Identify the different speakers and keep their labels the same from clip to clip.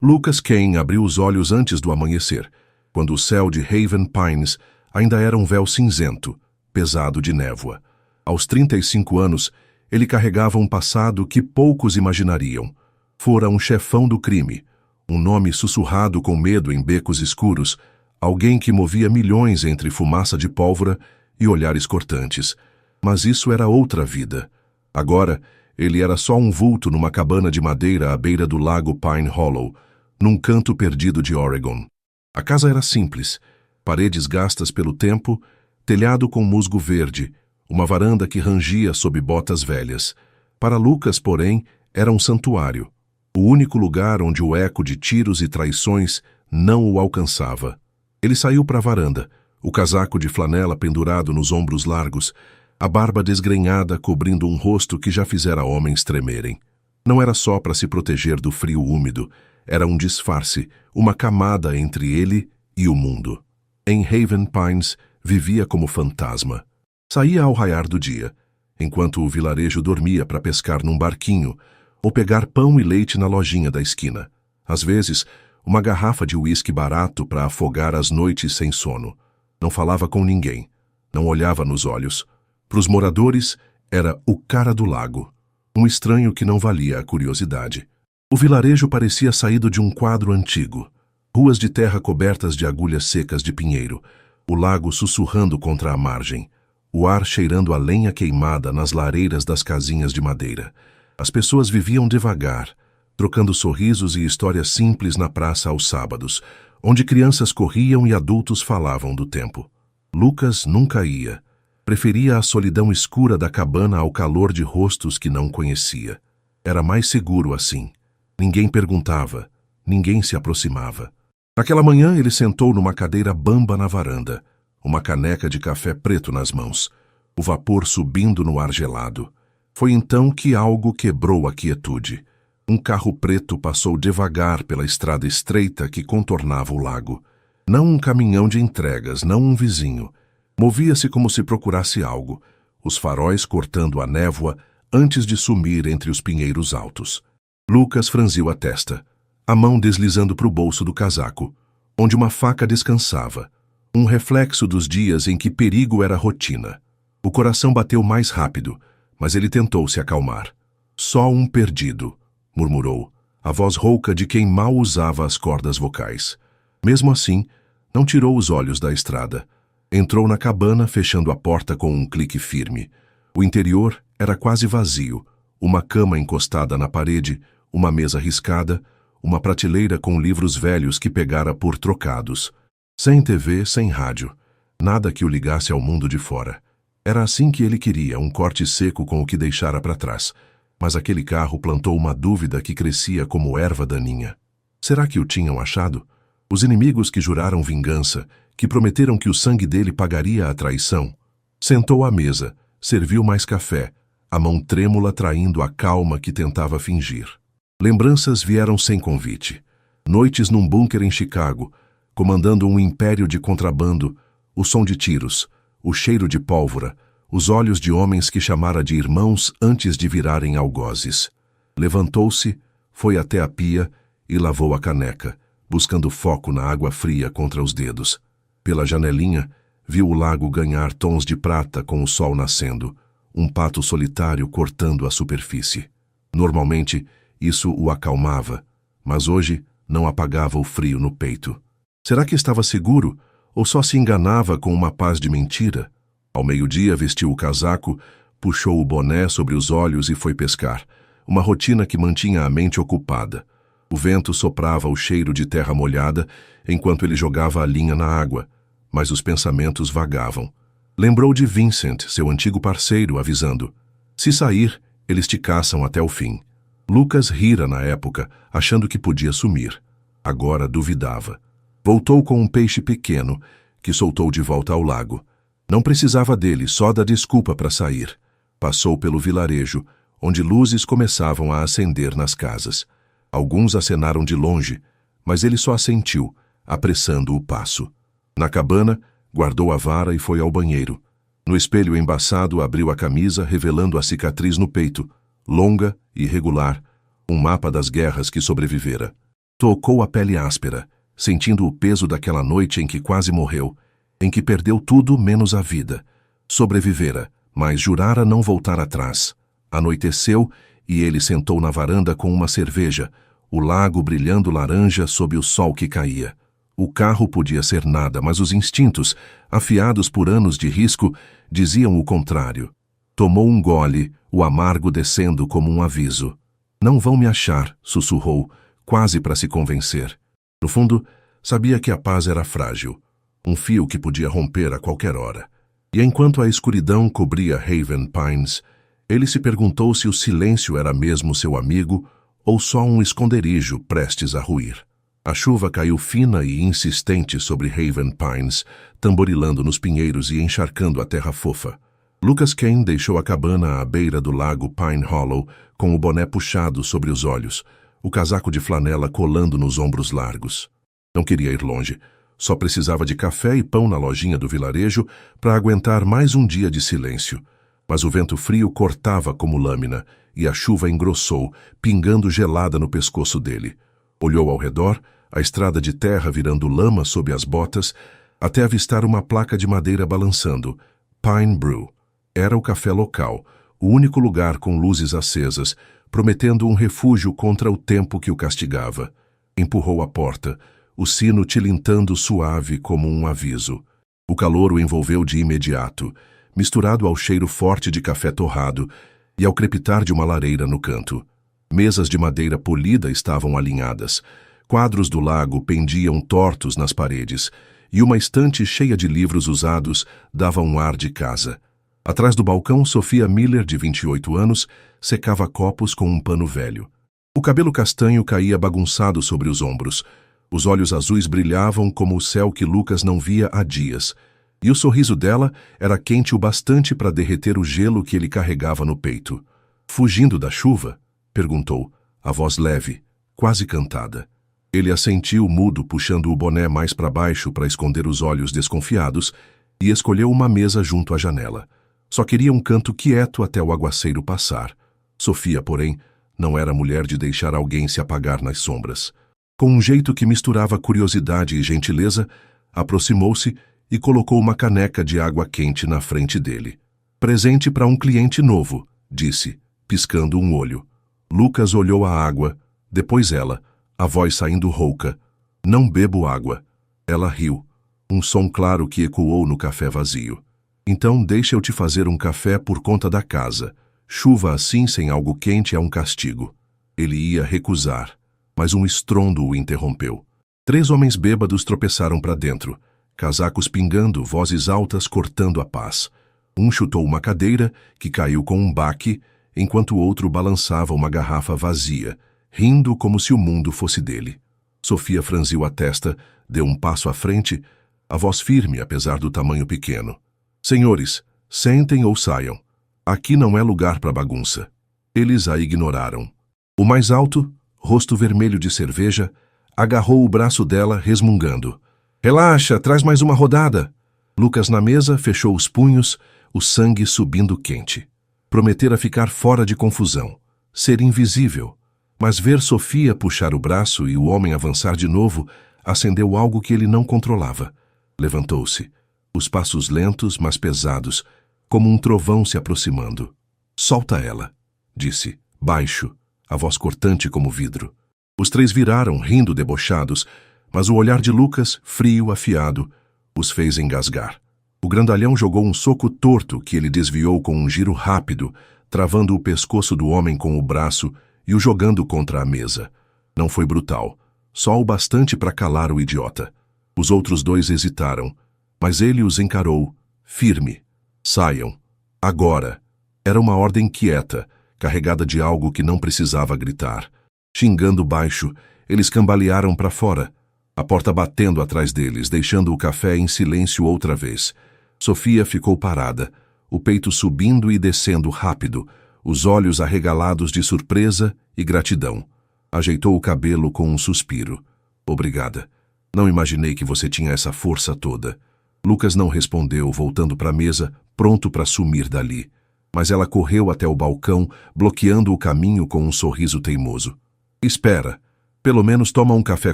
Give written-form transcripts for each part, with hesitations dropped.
Speaker 1: Lucas Kane abriu os olhos antes do amanhecer, quando o céu de Haven Pines ainda era um véu cinzento, pesado de névoa. Aos 35 anos, ele carregava um passado que poucos imaginariam. Fora um chefão do crime, um nome sussurrado com medo em becos escuros, alguém que movia milhões entre fumaça de pólvora e olhares cortantes. Mas isso era outra vida. Agora, ele era só um vulto numa cabana de madeira à beira do lago Pine Hollow, num canto perdido de Oregon. A casa era simples, paredes gastas pelo tempo, telhado com musgo verde, uma varanda que rangia sob botas velhas. Para Lucas, porém, era um santuário, o único lugar onde o eco de tiros e traições não o alcançava. Ele saiu para a varanda, o casaco de flanela pendurado nos ombros largos, a barba desgrenhada cobrindo um rosto que já fizera homens tremerem. Não era só para se proteger do frio úmido, era um disfarce, uma camada entre ele e o mundo. Em Haven Pines, vivia como fantasma. Saía ao raiar do dia, enquanto o vilarejo dormia para pescar num barquinho ou pegar pão e leite na lojinha da esquina. Às vezes, uma garrafa de uísque barato para afogar as noites sem sono. Não falava com ninguém, não olhava nos olhos. Para os moradores, era o cara do lago, um estranho que não valia a curiosidade. O vilarejo parecia saído de um quadro antigo. Ruas de terra cobertas de agulhas secas de pinheiro, o lago sussurrando contra a margem, o ar cheirando a lenha queimada nas lareiras das casinhas de madeira. As pessoas viviam devagar, trocando sorrisos e histórias simples na praça aos sábados, onde crianças corriam e adultos falavam do tempo. Lucas nunca ia. Preferia a solidão escura da cabana ao calor de rostos que não conhecia. Era mais seguro assim. Ninguém perguntava, ninguém se aproximava. Naquela manhã ele sentou numa cadeira bamba na varanda, uma caneca de café preto nas mãos, o vapor subindo no ar gelado. Foi então que algo quebrou a quietude. Um carro preto passou devagar pela estrada estreita que contornava o lago. Não um caminhão de entregas, não um vizinho. Movia-se como se procurasse algo, os faróis cortando a névoa antes de sumir entre os pinheiros altos. Lucas franziu a testa, a mão deslizando para o bolso do casaco, onde uma faca descansava, um reflexo dos dias em que perigo era rotina. O coração bateu mais rápido, mas ele tentou se acalmar. Só um perdido, murmurou, a voz rouca de quem mal usava as cordas vocais. Mesmo assim, não tirou os olhos da estrada. Entrou na cabana, fechando a porta com um clique firme. O interior era quase vazio, uma cama encostada na parede, uma mesa riscada, uma prateleira com livros velhos que pegara por trocados. Sem TV, sem rádio. Nada que o ligasse ao mundo de fora. Era assim que ele queria, um corte seco com o que deixara para trás. Mas aquele carro plantou uma dúvida que crescia como erva daninha. Será que o tinham achado? Os inimigos que juraram vingança, que prometeram que o sangue dele pagaria a traição. Sentou à mesa, serviu mais café, a mão trêmula traindo a calma que tentava fingir. Lembranças vieram sem convite. Noites num bunker em Chicago, comandando um império de contrabando, o som de tiros, o cheiro de pólvora, os olhos de homens que chamara de irmãos antes de virarem algozes. Levantou-se, foi até a pia e lavou a caneca, buscando foco na água fria contra os dedos. Pela janelinha, viu o lago ganhar tons de prata com o sol nascendo, um pato solitário cortando a superfície. Normalmente, isso o acalmava, mas hoje não apagava o frio no peito. Será que estava seguro ou só se enganava com uma paz de mentira? Ao meio-dia vestiu o casaco, puxou o boné sobre os olhos e foi pescar, uma rotina que mantinha a mente ocupada. O vento soprava o cheiro de terra molhada enquanto ele jogava a linha na água, mas os pensamentos vagavam. Lembrou de Vincent, seu antigo parceiro, avisando: se sair, eles te caçam até o fim. Lucas rira na época, achando que podia sumir. Agora duvidava. Voltou com um peixe pequeno, que soltou de volta ao lago. Não precisava dele, só da desculpa para sair. Passou pelo vilarejo, onde luzes começavam a acender nas casas. Alguns acenaram de longe, mas ele só assentiu, apressando o passo. Na cabana, guardou a vara e foi ao banheiro. No espelho embaçado, abriu a camisa, revelando a cicatriz no peito, longa e irregular, um mapa das guerras que sobrevivera. Tocou a pele áspera, sentindo o peso daquela noite em que quase morreu, em que perdeu tudo menos a vida. Sobrevivera, mas jurara não voltar atrás. Anoiteceu e ele sentou na varanda com uma cerveja, o lago brilhando laranja sob o sol que caía. O carro podia ser nada, mas os instintos, afiados por anos de risco, diziam o contrário. Tomou um gole, o amargo descendo como um aviso. Não vão me achar, sussurrou, quase para se convencer. No fundo, sabia que a paz era frágil, um fio que podia romper a qualquer hora. E enquanto a escuridão cobria Haven Pines, ele se perguntou se o silêncio era mesmo seu amigo ou só um esconderijo prestes a ruir. A chuva caiu fina e insistente sobre Haven Pines, tamborilando nos pinheiros e encharcando a terra fofa. Lucas Kane deixou a cabana à beira do lago Pine Hollow, com o boné puxado sobre os olhos, o casaco de flanela colando nos ombros largos. Não queria ir longe. Só precisava de café e pão na lojinha do vilarejo para aguentar mais um dia de silêncio. Mas o vento frio cortava como lâmina e a chuva engrossou, pingando gelada no pescoço dele. Olhou ao redor, a estrada de terra virando lama sob as botas, até avistar uma placa de madeira balançando. Pine Brew. Era o café local, o único lugar com luzes acesas, prometendo um refúgio contra o tempo que o castigava. Empurrou a porta, o sino tilintando suave como um aviso. O calor o envolveu de imediato, misturado ao cheiro forte de café torrado e ao crepitar de uma lareira no canto. Mesas de madeira polida estavam alinhadas, quadros do lago pendiam tortos nas paredes, e uma estante cheia de livros usados dava um ar de casa. Atrás do balcão, Sophia Miller, de 28 anos, secava copos com um pano velho. O cabelo castanho caía bagunçado sobre os ombros. Os olhos azuis brilhavam como o céu que Lucas não via há dias. E o sorriso dela era quente o bastante para derreter o gelo que ele carregava no peito. "Fugindo da chuva?" perguntou, a voz leve, quase cantada. Ele assentiu mudo, puxando o boné mais para baixo para esconder os olhos desconfiados, e escolheu uma mesa junto à janela. Só queria um canto quieto até o aguaceiro passar. Sophia, porém, não era mulher de deixar alguém se apagar nas sombras. Com um jeito que misturava curiosidade e gentileza, aproximou-se e colocou uma caneca de água quente na frente dele. "Presente para um cliente novo", disse, piscando um olho. Lucas olhou a água, depois ela, a voz saindo rouca. "Não bebo água." Ela riu, um som claro que ecoou no café vazio. "Então deixa eu te fazer um café por conta da casa. Chuva assim sem algo quente é um castigo." Ele ia recusar, mas um estrondo o interrompeu. 3 homens bêbados tropeçaram para dentro, casacos pingando, vozes altas cortando a paz. Um chutou uma cadeira, que caiu com um baque, enquanto o outro balançava uma garrafa vazia, rindo como se o mundo fosse dele. Sophia franziu a testa, deu um passo à frente, a voz firme apesar do tamanho pequeno. "Senhores, sentem ou saiam. Aqui não é lugar para bagunça." Eles a ignoraram. O mais alto, rosto vermelho de cerveja, agarrou o braço dela, resmungando. "Relaxa, traz mais uma rodada." Lucas na mesa fechou os punhos, o sangue subindo quente. Prometera ficar fora de confusão, ser invisível. Mas ver Sophia puxar o braço e o homem avançar de novo acendeu algo que ele não controlava. Levantou-se. Os passos lentos, mas pesados, como um trovão se aproximando. "Solta ela", disse, baixo, a voz cortante como vidro. Os 3 viraram, rindo debochados, mas o olhar de Lucas, frio, afiado, os fez engasgar. O grandalhão jogou um soco torto que ele desviou com um giro rápido, travando o pescoço do homem com o braço e o jogando contra a mesa. Não foi brutal, só o bastante para calar o idiota. Os outros 2 hesitaram, mas ele os encarou, firme. "Saiam. Agora." Era uma ordem quieta, carregada de algo que não precisava gritar. Xingando baixo, eles cambalearam para fora, a porta batendo atrás deles, deixando o café em silêncio outra vez. Sophia ficou parada, o peito subindo e descendo rápido, os olhos arregalados de surpresa e gratidão. Ajeitou o cabelo com um suspiro. "Obrigada. Não imaginei que você tinha essa força toda." Lucas não respondeu, voltando para a mesa, pronto para sumir dali. Mas ela correu até o balcão, bloqueando o caminho com um sorriso teimoso. "Espera." Pelo menos toma um café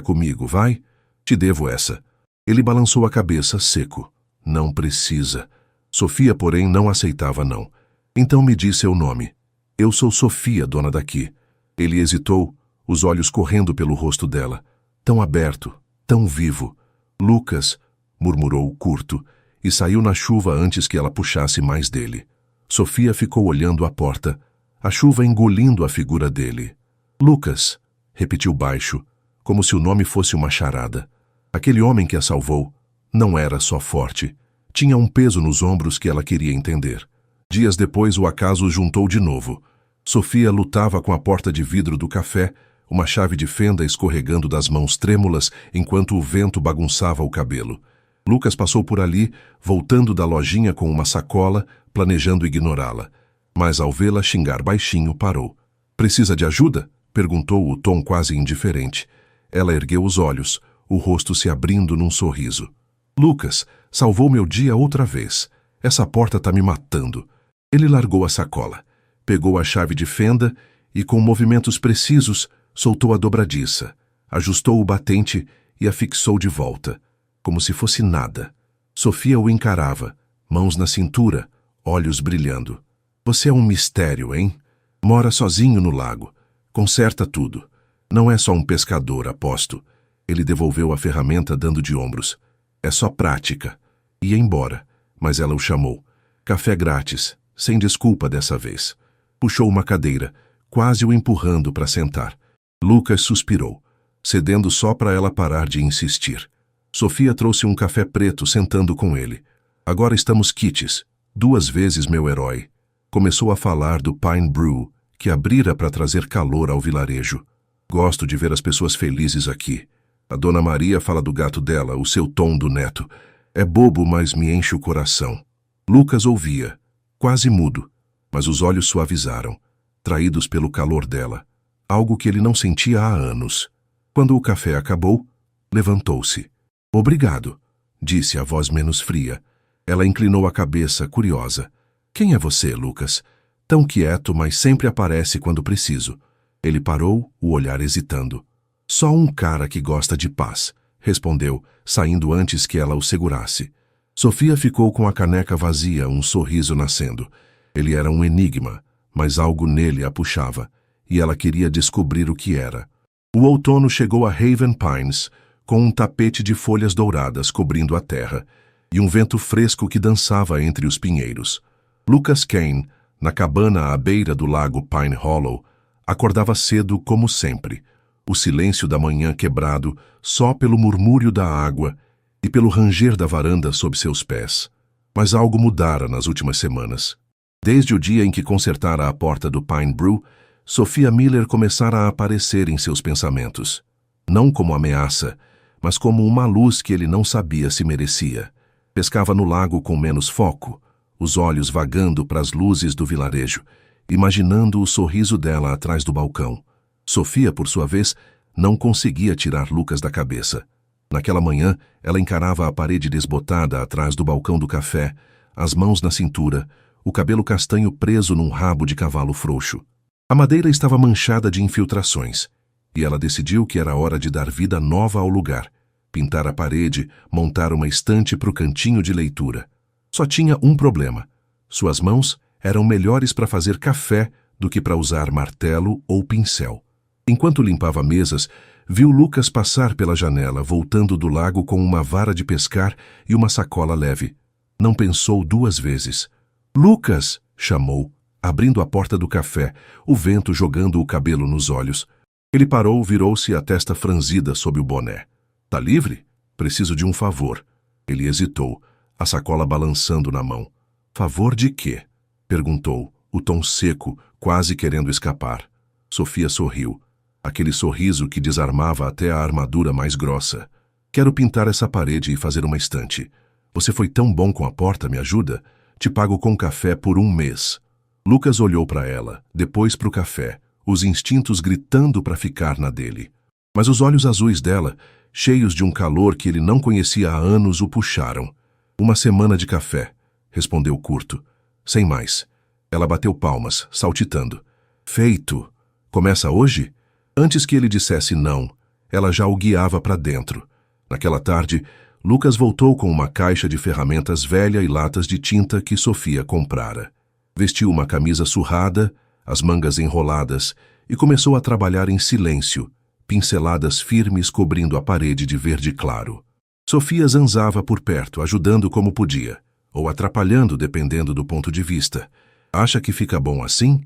Speaker 1: comigo, vai? Te devo essa. Ele balançou a cabeça, seco. Não precisa. Sofia, porém, não aceitava não. Então me diz seu nome. Eu sou Sofia, dona daqui. Ele hesitou, os olhos correndo pelo rosto dela. Tão aberto, tão vivo. Lucas, murmurou curto, e saiu na chuva antes que ela puxasse mais dele. Sofia ficou olhando a porta, a chuva engolindo a figura dele. Lucas, repetiu baixo, como se o nome fosse uma charada. Aquele homem que a salvou não era só forte. Tinha um peso nos ombros que ela queria entender. Dias depois, o acaso os juntou de novo. Sofia lutava com a porta de vidro do café, uma chave de fenda escorregando das mãos trêmulas enquanto o vento bagunçava o cabelo. Lucas passou por ali, voltando da lojinha com uma sacola, planejando ignorá-la. Mas ao vê-la xingar baixinho, parou. Precisa de ajuda? Perguntou o tom quase indiferente. Ela ergueu os olhos, o rosto se abrindo num sorriso. Lucas, salvou meu dia outra vez. Essa porta tá me matando. Ele largou a sacola, pegou a chave de fenda e, com movimentos precisos, soltou a dobradiça, ajustou o batente e a fixou de volta, como se fosse nada. Sofia o encarava, mãos na cintura, olhos brilhando. Você é um mistério, hein? Mora sozinho no lago. Conserta tudo. Não é só um pescador, aposto. Ele devolveu a ferramenta dando de ombros. É só prática. Ia embora, mas ela o chamou. Café grátis, sem desculpa dessa vez. Puxou uma cadeira, quase o empurrando para sentar. Lucas suspirou, cedendo só para ela parar de insistir. Sofia trouxe um café preto sentando com ele. Agora estamos quites. 2 vezes meu herói. Começou a falar do Pine Brew, que abrira para trazer calor ao vilarejo. Gosto de ver as pessoas felizes aqui. A Dona Maria fala do gato dela, o seu Tom do neto. É bobo, mas me enche o coração. Lucas ouvia, quase mudo, mas os olhos suavizaram, traídos pelo calor dela, algo que ele não sentia há anos. Quando o café acabou, levantou-se. Obrigado, disse a voz menos fria. Ela inclinou a cabeça, curiosa. Quem é você, Lucas? Tão quieto, mas sempre aparece quando preciso. Ele parou, o olhar hesitando. Só um cara que gosta de paz, respondeu, saindo antes que ela o segurasse. Sofia ficou com a caneca vazia, um sorriso nascendo. Ele era um enigma, mas algo nele a puxava, e ela queria descobrir o que era. O outono chegou a Haven Pines, com um tapete de folhas douradas cobrindo a terra, e um vento fresco que dançava entre os pinheiros. Lucas Kane, na cabana à beira do lago Pine Hollow, acordava cedo como sempre, o silêncio da manhã quebrado só pelo murmúrio da água e pelo ranger da varanda sob seus pés. Mas algo mudara nas últimas semanas. Desde o dia em que consertara a porta do Pine Brew, Sophia Miller começara a aparecer em seus pensamentos. Não como ameaça, mas como uma luz que ele não sabia se merecia. Pescava no lago com menos foco, os olhos vagando para as luzes do vilarejo, imaginando o sorriso dela atrás do balcão. Sofia, por sua vez, não conseguia tirar Lucas da cabeça. Naquela manhã, ela encarava a parede desbotada atrás do balcão do café, as mãos na cintura, o cabelo castanho preso num rabo de cavalo frouxo. A madeira estava manchada de infiltrações, e ela decidiu que era hora de dar vida nova ao lugar, pintar a parede, montar uma estante para o cantinho de leitura. Só tinha um problema. Suas mãos eram melhores para fazer café do que para usar martelo ou pincel. Enquanto limpava mesas, viu Lucas passar pela janela, voltando do lago com uma vara de pescar e uma sacola leve. Não pensou 2 vezes. «Lucas!» chamou, abrindo a porta do café, o vento jogando o cabelo nos olhos. Ele parou, virou-se, a testa franzida sob o boné. «Tá livre? Preciso de um favor.» Ele hesitou, a sacola balançando na mão. «Favor de quê?» perguntou, o tom seco, quase querendo escapar. Sofia sorriu. Aquele sorriso que desarmava até a armadura mais grossa. «Quero pintar essa parede e fazer uma estante. Você foi tão bom com a porta, me ajuda? Te pago com café por 1 mês. Lucas olhou para ela, depois para o café, os instintos gritando para ficar na dele. Mas os olhos azuis dela, cheios de um calor que ele não conhecia há anos, o puxaram. «1 semana de café», respondeu curto. Sem mais. Ela bateu palmas, saltitando. «Feito! Começa hoje?» Antes que ele dissesse não, ela já o guiava para dentro. Naquela tarde, Lucas voltou com uma caixa de ferramentas velha e latas de tinta que Sofia comprara. Vestiu uma camisa surrada, as mangas enroladas, e começou a trabalhar em silêncio, pinceladas firmes cobrindo a parede de verde claro. Sofia zanzava por perto, ajudando como podia, ou atrapalhando dependendo do ponto de vista. Acha que fica bom assim?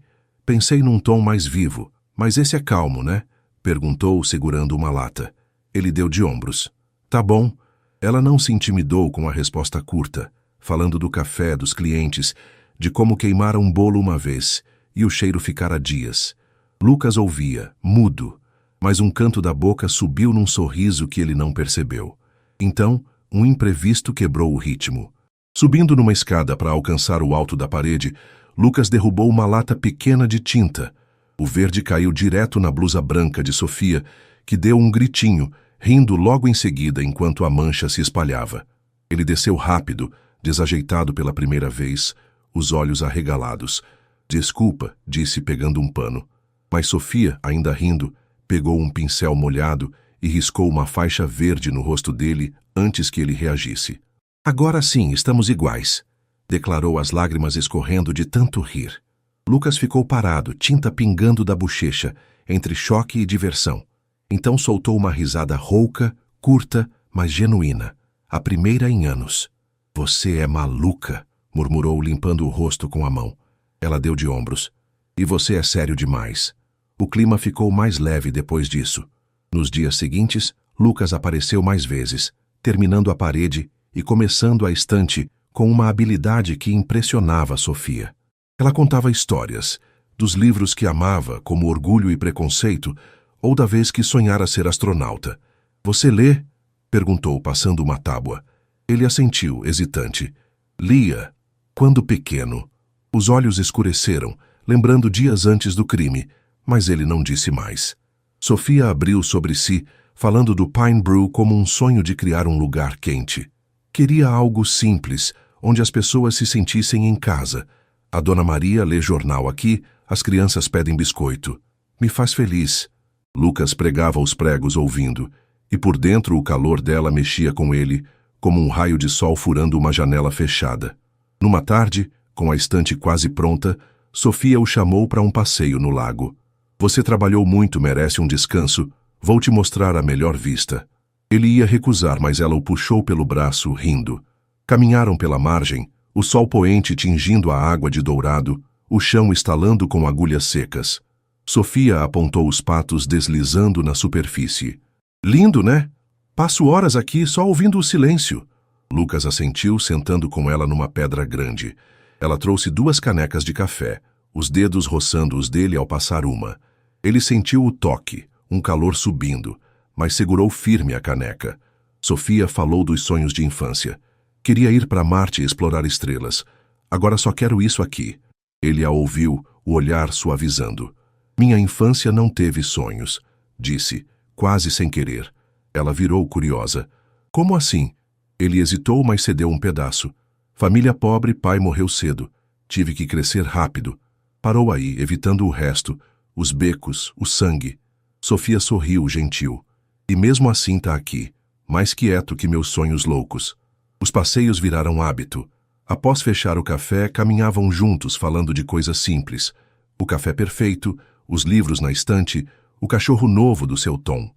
Speaker 1: Pensei num tom mais vivo. Mas esse é calmo, né? Perguntou, segurando uma lata. Ele deu de ombros. Tá bom. Ela não se intimidou com a resposta curta, falando do café, dos clientes, de como queimara um bolo uma vez, e o cheiro ficara dias. Lucas ouvia, mudo, mas um canto da boca subiu num sorriso que ele não percebeu. Então, um imprevisto quebrou o ritmo. Subindo numa escada para alcançar o alto da parede, Lucas derrubou uma lata pequena de tinta. O verde caiu direto na blusa branca de Sofia, que deu um gritinho, rindo logo em seguida enquanto a mancha se espalhava. Ele desceu rápido, desajeitado pela primeira vez, os olhos arregalados. Desculpa, disse pegando um pano. Mas Sofia, ainda rindo, pegou um pincel molhado e riscou uma faixa verde no rosto dele antes que ele reagisse. Agora sim, estamos iguais, declarou, as lágrimas escorrendo de tanto rir. Lucas ficou parado, tinta pingando da bochecha, entre choque e diversão. Então soltou uma risada rouca, curta, mas genuína. A primeira em anos. Você é maluca, murmurou, limpando o rosto com a mão. Ela deu de ombros. E você é sério demais. O clima ficou mais leve depois disso. Nos dias seguintes, Lucas apareceu mais vezes, terminando a parede e começando a estante com uma habilidade que impressionava Sofia. Ela contava histórias, dos livros que amava, como Orgulho e Preconceito, ou da vez que sonhara ser astronauta. Você lê? Perguntou, passando uma tábua. Ele assentiu, hesitante. Lia, quando pequeno. Os olhos escureceram, lembrando dias antes do crime, mas ele não disse mais. Sofia abriu sobre si, falando do Pine Brew como um sonho de criar um lugar quente. Queria algo simples, onde as pessoas se sentissem em casa. A Dona Maria lê jornal aqui, as crianças pedem biscoito. Me faz feliz. Lucas pregava os pregos ouvindo, e por dentro o calor dela mexia com ele, como um raio de sol furando uma janela fechada. Numa tarde, com a estante quase pronta, Sofia o chamou para um passeio no lago. Você trabalhou muito, merece um descanso. Vou te mostrar a melhor vista. Ele ia recusar, mas ela o puxou pelo braço, rindo. Caminharam pela margem, o sol poente tingindo a água de dourado, o chão estalando com agulhas secas. Sofia apontou os patos deslizando na superfície. Lindo, né? Passo horas aqui só ouvindo o silêncio. Lucas assentiu, sentando com ela numa pedra grande. Ela trouxe 2 canecas de café, os dedos roçando os dele ao passar uma. Ele sentiu o toque, um calor subindo, mas segurou firme a caneca. Sofia falou dos sonhos de infância. Queria ir para Marte e explorar estrelas. Agora só quero isso aqui. Ele a ouviu, o olhar suavizando. Minha infância não teve sonhos, disse, quase sem querer. Ela virou curiosa. Como assim? Ele hesitou, mas cedeu um pedaço. Família pobre, pai morreu cedo. Tive que crescer rápido. Parou aí, evitando o resto, os becos, o sangue. Sofia sorriu, gentil. E mesmo assim tá aqui, mais quieto que meus sonhos loucos. Os passeios viraram hábito. Após fechar o café, caminhavam juntos falando de coisas simples. O café perfeito, os livros na estante, o cachorro novo do seu Tom.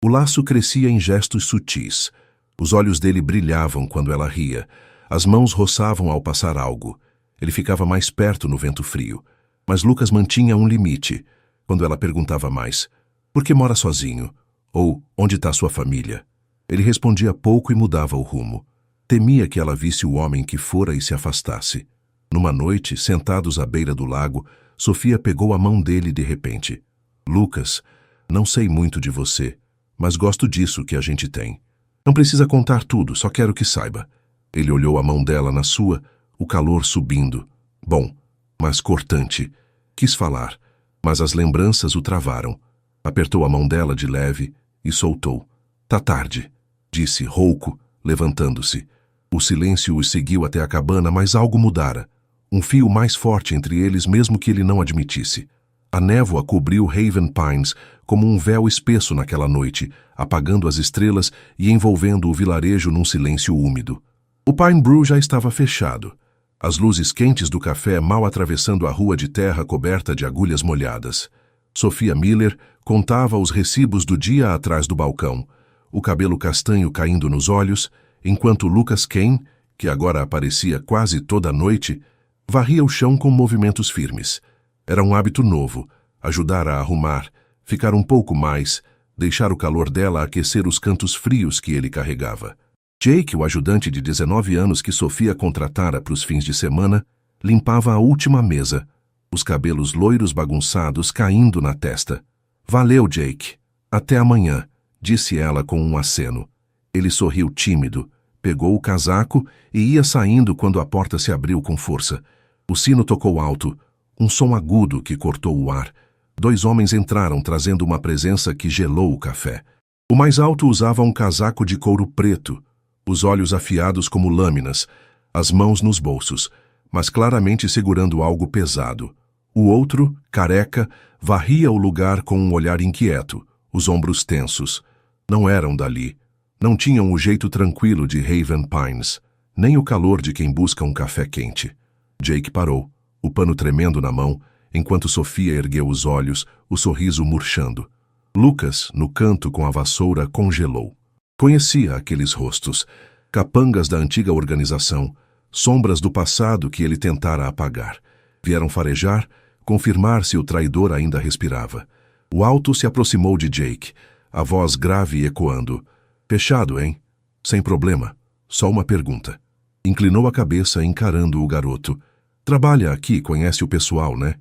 Speaker 1: O laço crescia em gestos sutis. Os olhos dele brilhavam quando ela ria. As mãos roçavam ao passar algo. Ele ficava mais perto no vento frio. Mas Lucas mantinha um limite. Quando ela perguntava mais, por que mora sozinho? Ou, onde está sua família? Ele respondia pouco e mudava o rumo. Temia que ela visse o homem que fora e se afastasse. Numa noite, sentados à beira do lago, Sofia pegou a mão dele de repente. Lucas, não sei muito de você, mas gosto disso que a gente tem. Não precisa contar tudo, só quero que saiba. Ele olhou a mão dela na sua, o calor subindo. Bom, mas cortante. Quis falar, mas as lembranças o travaram. Apertou a mão dela de leve e soltou. Tá tarde, disse rouco, levantando-se. O silêncio os seguiu até a cabana, mas algo mudara. Um fio mais forte entre eles, mesmo que ele não admitisse. A névoa cobriu Haven Pines como um véu espesso naquela noite, apagando as estrelas e envolvendo o vilarejo num silêncio úmido. O Pine Brew já estava fechado. As luzes quentes do café mal atravessando a rua de terra coberta de agulhas molhadas. Sophia Miller contava os recibos do dia atrás do balcão, o cabelo castanho caindo nos olhos, enquanto Lucas Kane, que agora aparecia quase toda a noite, varria o chão com movimentos firmes. Era um hábito novo, ajudar a arrumar, ficar um pouco mais, deixar o calor dela aquecer os cantos frios que ele carregava. Jake, o ajudante de 19 anos que Sophia contratara para os fins de semana, limpava a última mesa, os cabelos loiros bagunçados caindo na testa. "Valeu, Jake. Até amanhã", disse ela com um aceno. Ele sorriu tímido, pegou o casaco e ia saindo quando a porta se abriu com força. O sino tocou alto, um som agudo que cortou o ar. 2 homens entraram trazendo uma presença que gelou o café. O mais alto usava um casaco de couro preto, os olhos afiados como lâminas, as mãos nos bolsos, mas claramente segurando algo pesado. O outro, careca, varria o lugar com um olhar inquieto, os ombros tensos. Não eram dali. Não tinham o jeito tranquilo de Haven Pines, nem o calor de quem busca um café quente. Jake parou, o pano tremendo na mão, enquanto Sophia ergueu os olhos, o sorriso murchando. Lucas, no canto com a vassoura, congelou. Conhecia aqueles rostos, capangas da antiga organização, sombras do passado que ele tentara apagar. Vieram farejar, confirmar se o traidor ainda respirava. O alto se aproximou de Jake, a voz grave ecoando. "Fechado, hein? Sem problema. Só uma pergunta." Inclinou a cabeça encarando o garoto. "Trabalha aqui, conhece o pessoal, né?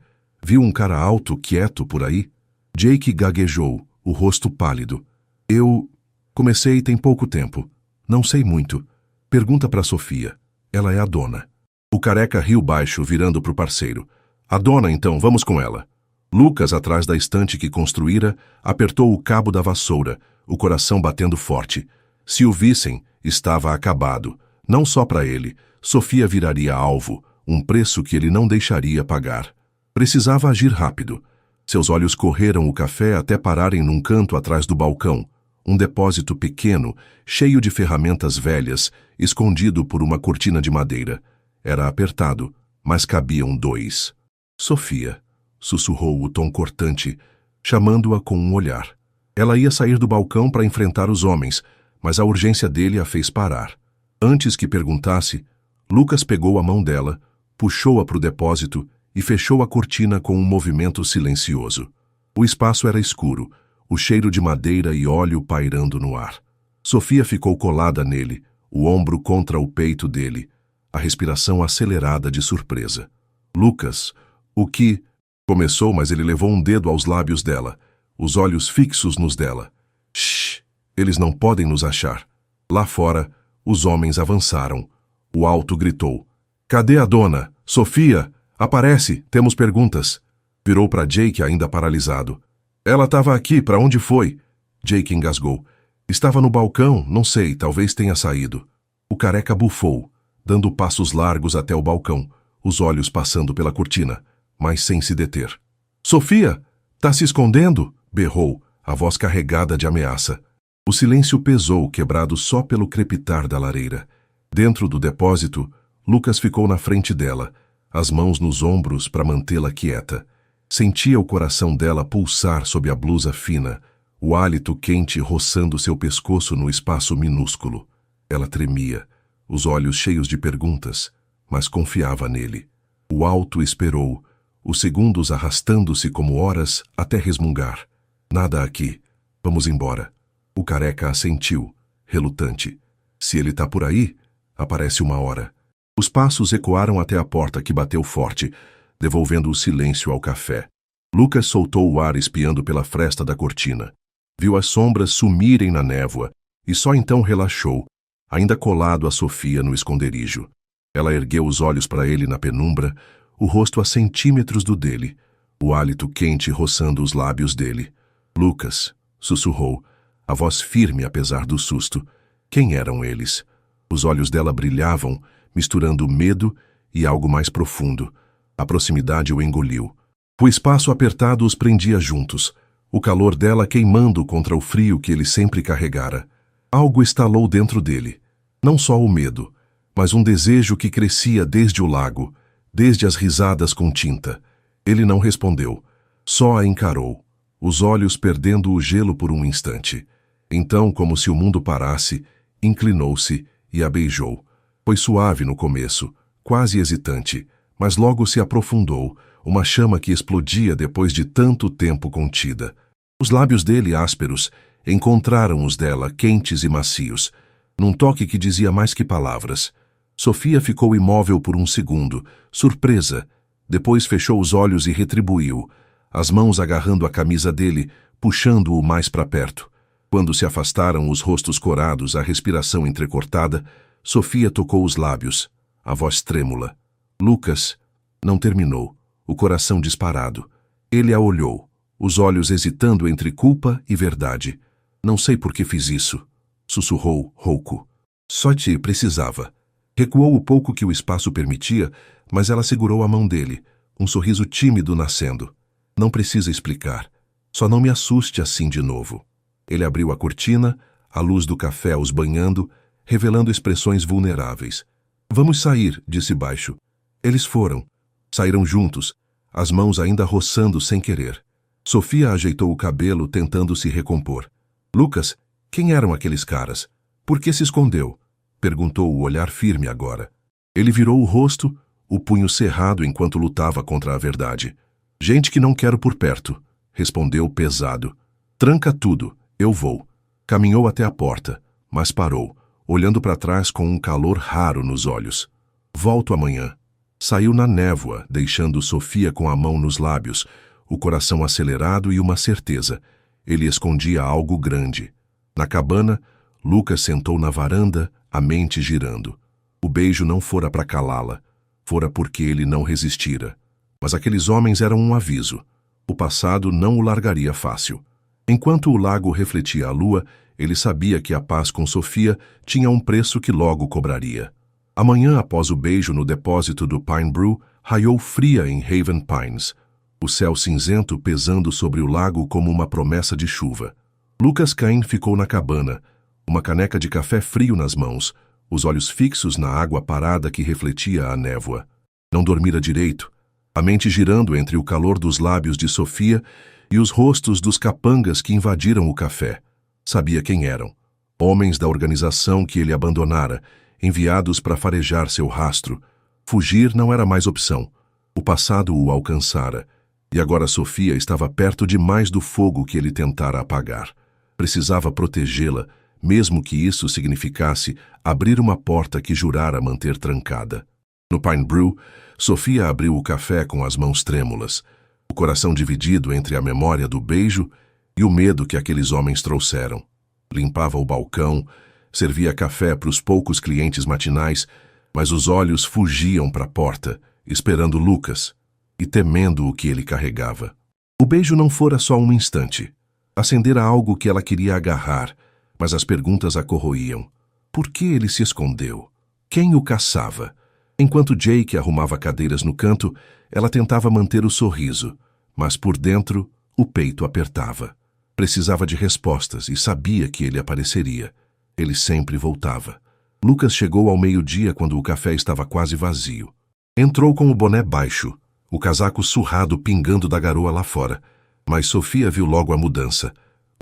Speaker 1: Viu um cara alto, quieto por aí?" Jake gaguejou, o rosto pálido. "Eu comecei tem pouco tempo. Não sei muito. Pergunta pra Sophia. Ela é a dona." O careca riu baixo, virando pro parceiro. "A dona, então, vamos com ela." Lucas, atrás da estante que construíra, apertou o cabo da vassoura, o coração batendo forte. Se o vissem, estava acabado. Não só para ele. Sophia viraria alvo, um preço que ele não deixaria pagar. Precisava agir rápido. Seus olhos correram o café até pararem num canto atrás do balcão, um depósito pequeno, cheio de ferramentas velhas, escondido por uma cortina de madeira. Era apertado, mas cabiam 2. "Sophia", sussurrou o tom cortante, chamando-a com um olhar. Ela ia sair do balcão para enfrentar os homens, mas a urgência dele a fez parar. Antes que perguntasse, Lucas pegou a mão dela, puxou-a para o depósito e fechou a cortina com um movimento silencioso. O espaço era escuro, o cheiro de madeira e óleo pairando no ar. Sophia ficou colada nele, o ombro contra o peito dele, a respiração acelerada de surpresa. "Lucas, o que..." começou, mas ele levou um dedo aos lábios dela, os olhos fixos nos dela. "Shh! Eles não podem nos achar." Lá fora, os homens avançaram. O alto gritou. "Cadê a dona? Sophia! Aparece! Temos perguntas." Virou para Jake, ainda paralisado. "Ela estava aqui, para onde foi?" Jake engasgou. "Estava no balcão, não sei, talvez tenha saído." O careca bufou, dando passos largos até o balcão, os olhos passando pela cortina, mas sem se deter. "Sophia! Tá se escondendo?" berrou, a voz carregada de ameaça. O silêncio pesou, quebrado só pelo crepitar da lareira. Dentro do depósito, Lucas ficou na frente dela, as mãos nos ombros para mantê-la quieta. Sentia o coração dela pulsar sob a blusa fina, o hálito quente roçando seu pescoço no espaço minúsculo. Ela tremia, os olhos cheios de perguntas, mas confiava nele. O alto esperou, os segundos arrastando-se como horas até resmungar. "Nada aqui. Vamos embora." O careca assentiu, relutante. Se ele tá por aí, aparece uma hora. Os passos ecoaram até a porta que bateu forte, devolvendo o silêncio ao café. Lucas soltou o ar espiando pela fresta da cortina. Viu as sombras sumirem na névoa e só então relaxou, ainda colado a Sophia no esconderijo. Ela ergueu os olhos para ele na penumbra, o rosto a centímetros do dele, o hálito quente roçando os lábios dele. "Lucas", sussurrou, a voz firme apesar do susto. Quem eram eles? Os olhos dela brilhavam, misturando medo e algo mais profundo. A proximidade o engoliu. O espaço apertado os prendia juntos, o calor dela queimando contra o frio que ele sempre carregara. Algo estalou dentro dele. Não só o medo, mas um desejo que crescia desde o lago, desde as risadas com tinta. Ele não respondeu, só a encarou, os olhos perdendo o gelo por um instante. Então, como se o mundo parasse, inclinou-se e a beijou. Foi suave no começo, quase hesitante, mas logo se aprofundou, uma chama que explodia depois de tanto tempo contida. Os lábios dele, ásperos, encontraram os dela, quentes e macios, num toque que dizia mais que palavras. Sofia ficou imóvel por um segundo, surpresa. Depois fechou os olhos e retribuiu, as mãos agarrando a camisa dele, puxando-o mais para perto. Quando se afastaram os rostos corados, a respiração entrecortada, Sofia tocou os lábios, a voz trêmula. Lucas não terminou, o coração disparado. Ele a olhou, os olhos hesitando entre culpa e verdade. Não sei por que fiz isso, sussurrou, rouco. Só te precisava. Recuou o pouco que o espaço permitia, mas ela segurou a mão dele, um sorriso tímido nascendo. Não precisa explicar. Só não me assuste assim de novo. Ele abriu a cortina, a luz do café os banhando, revelando expressões vulneráveis. Vamos sair, disse baixo. Eles foram. Saíram juntos, as mãos ainda roçando sem querer. Sofia ajeitou o cabelo, tentando se recompor. Lucas, quem eram aqueles caras? Por que se escondeu? Perguntou, o olhar firme agora. Ele virou o rosto, o punho cerrado enquanto lutava contra a verdade. Gente que não quero por perto, respondeu pesado. Tranca tudo, eu vou. Caminhou até a porta, mas parou, olhando para trás com um calor raro nos olhos. Volto amanhã. Saiu na névoa, deixando Sofia com a mão nos lábios, o coração acelerado e uma certeza. Ele escondia algo grande. Na cabana, Lucas sentou na varanda, a mente girando. O beijo não fora para calá-la, fora porque ele não resistira. Mas aqueles homens eram um aviso. O passado não o largaria fácil. Enquanto o lago refletia a lua, ele sabia que a paz com Sofia tinha um preço que logo cobraria. Amanhã, após o beijo no depósito do Pine Brew, raiou fria em Haven Pines, o céu cinzento pesando sobre o lago como uma promessa de chuva. Lucas Cain ficou na cabana, uma caneca de café frio nas mãos, os olhos fixos na água parada que refletia a névoa. Não dormira direito, a mente girando entre o calor dos lábios de Sofia e os rostos dos capangas que invadiram o café. Sabia quem eram. Homens da organização que ele abandonara, enviados para farejar seu rastro. Fugir não era mais opção. O passado o alcançara, e agora Sofia estava perto demais do fogo que ele tentara apagar. Precisava protegê-la, mesmo que isso significasse abrir uma porta que jurara manter trancada. No Pine Brew, Sofia abriu o café com as mãos trêmulas, o coração dividido entre a memória do beijo e o medo que aqueles homens trouxeram. Limpava o balcão, servia café para os poucos clientes matinais, mas os olhos fugiam para a porta, esperando Lucas e temendo o que ele carregava. O beijo não fora só um instante. Acendera algo que ela queria agarrar, mas as perguntas a corroíam. Por que ele se escondeu? Quem o caçava? Enquanto Jake arrumava cadeiras no canto, ela tentava manter o sorriso, mas por dentro o peito apertava. Precisava de respostas e sabia que ele apareceria. Ele sempre voltava. Lucas chegou ao meio-dia quando o café estava quase vazio. Entrou com o boné baixo, o casaco surrado pingando da garoa lá fora. Mas Sofia viu logo a mudança.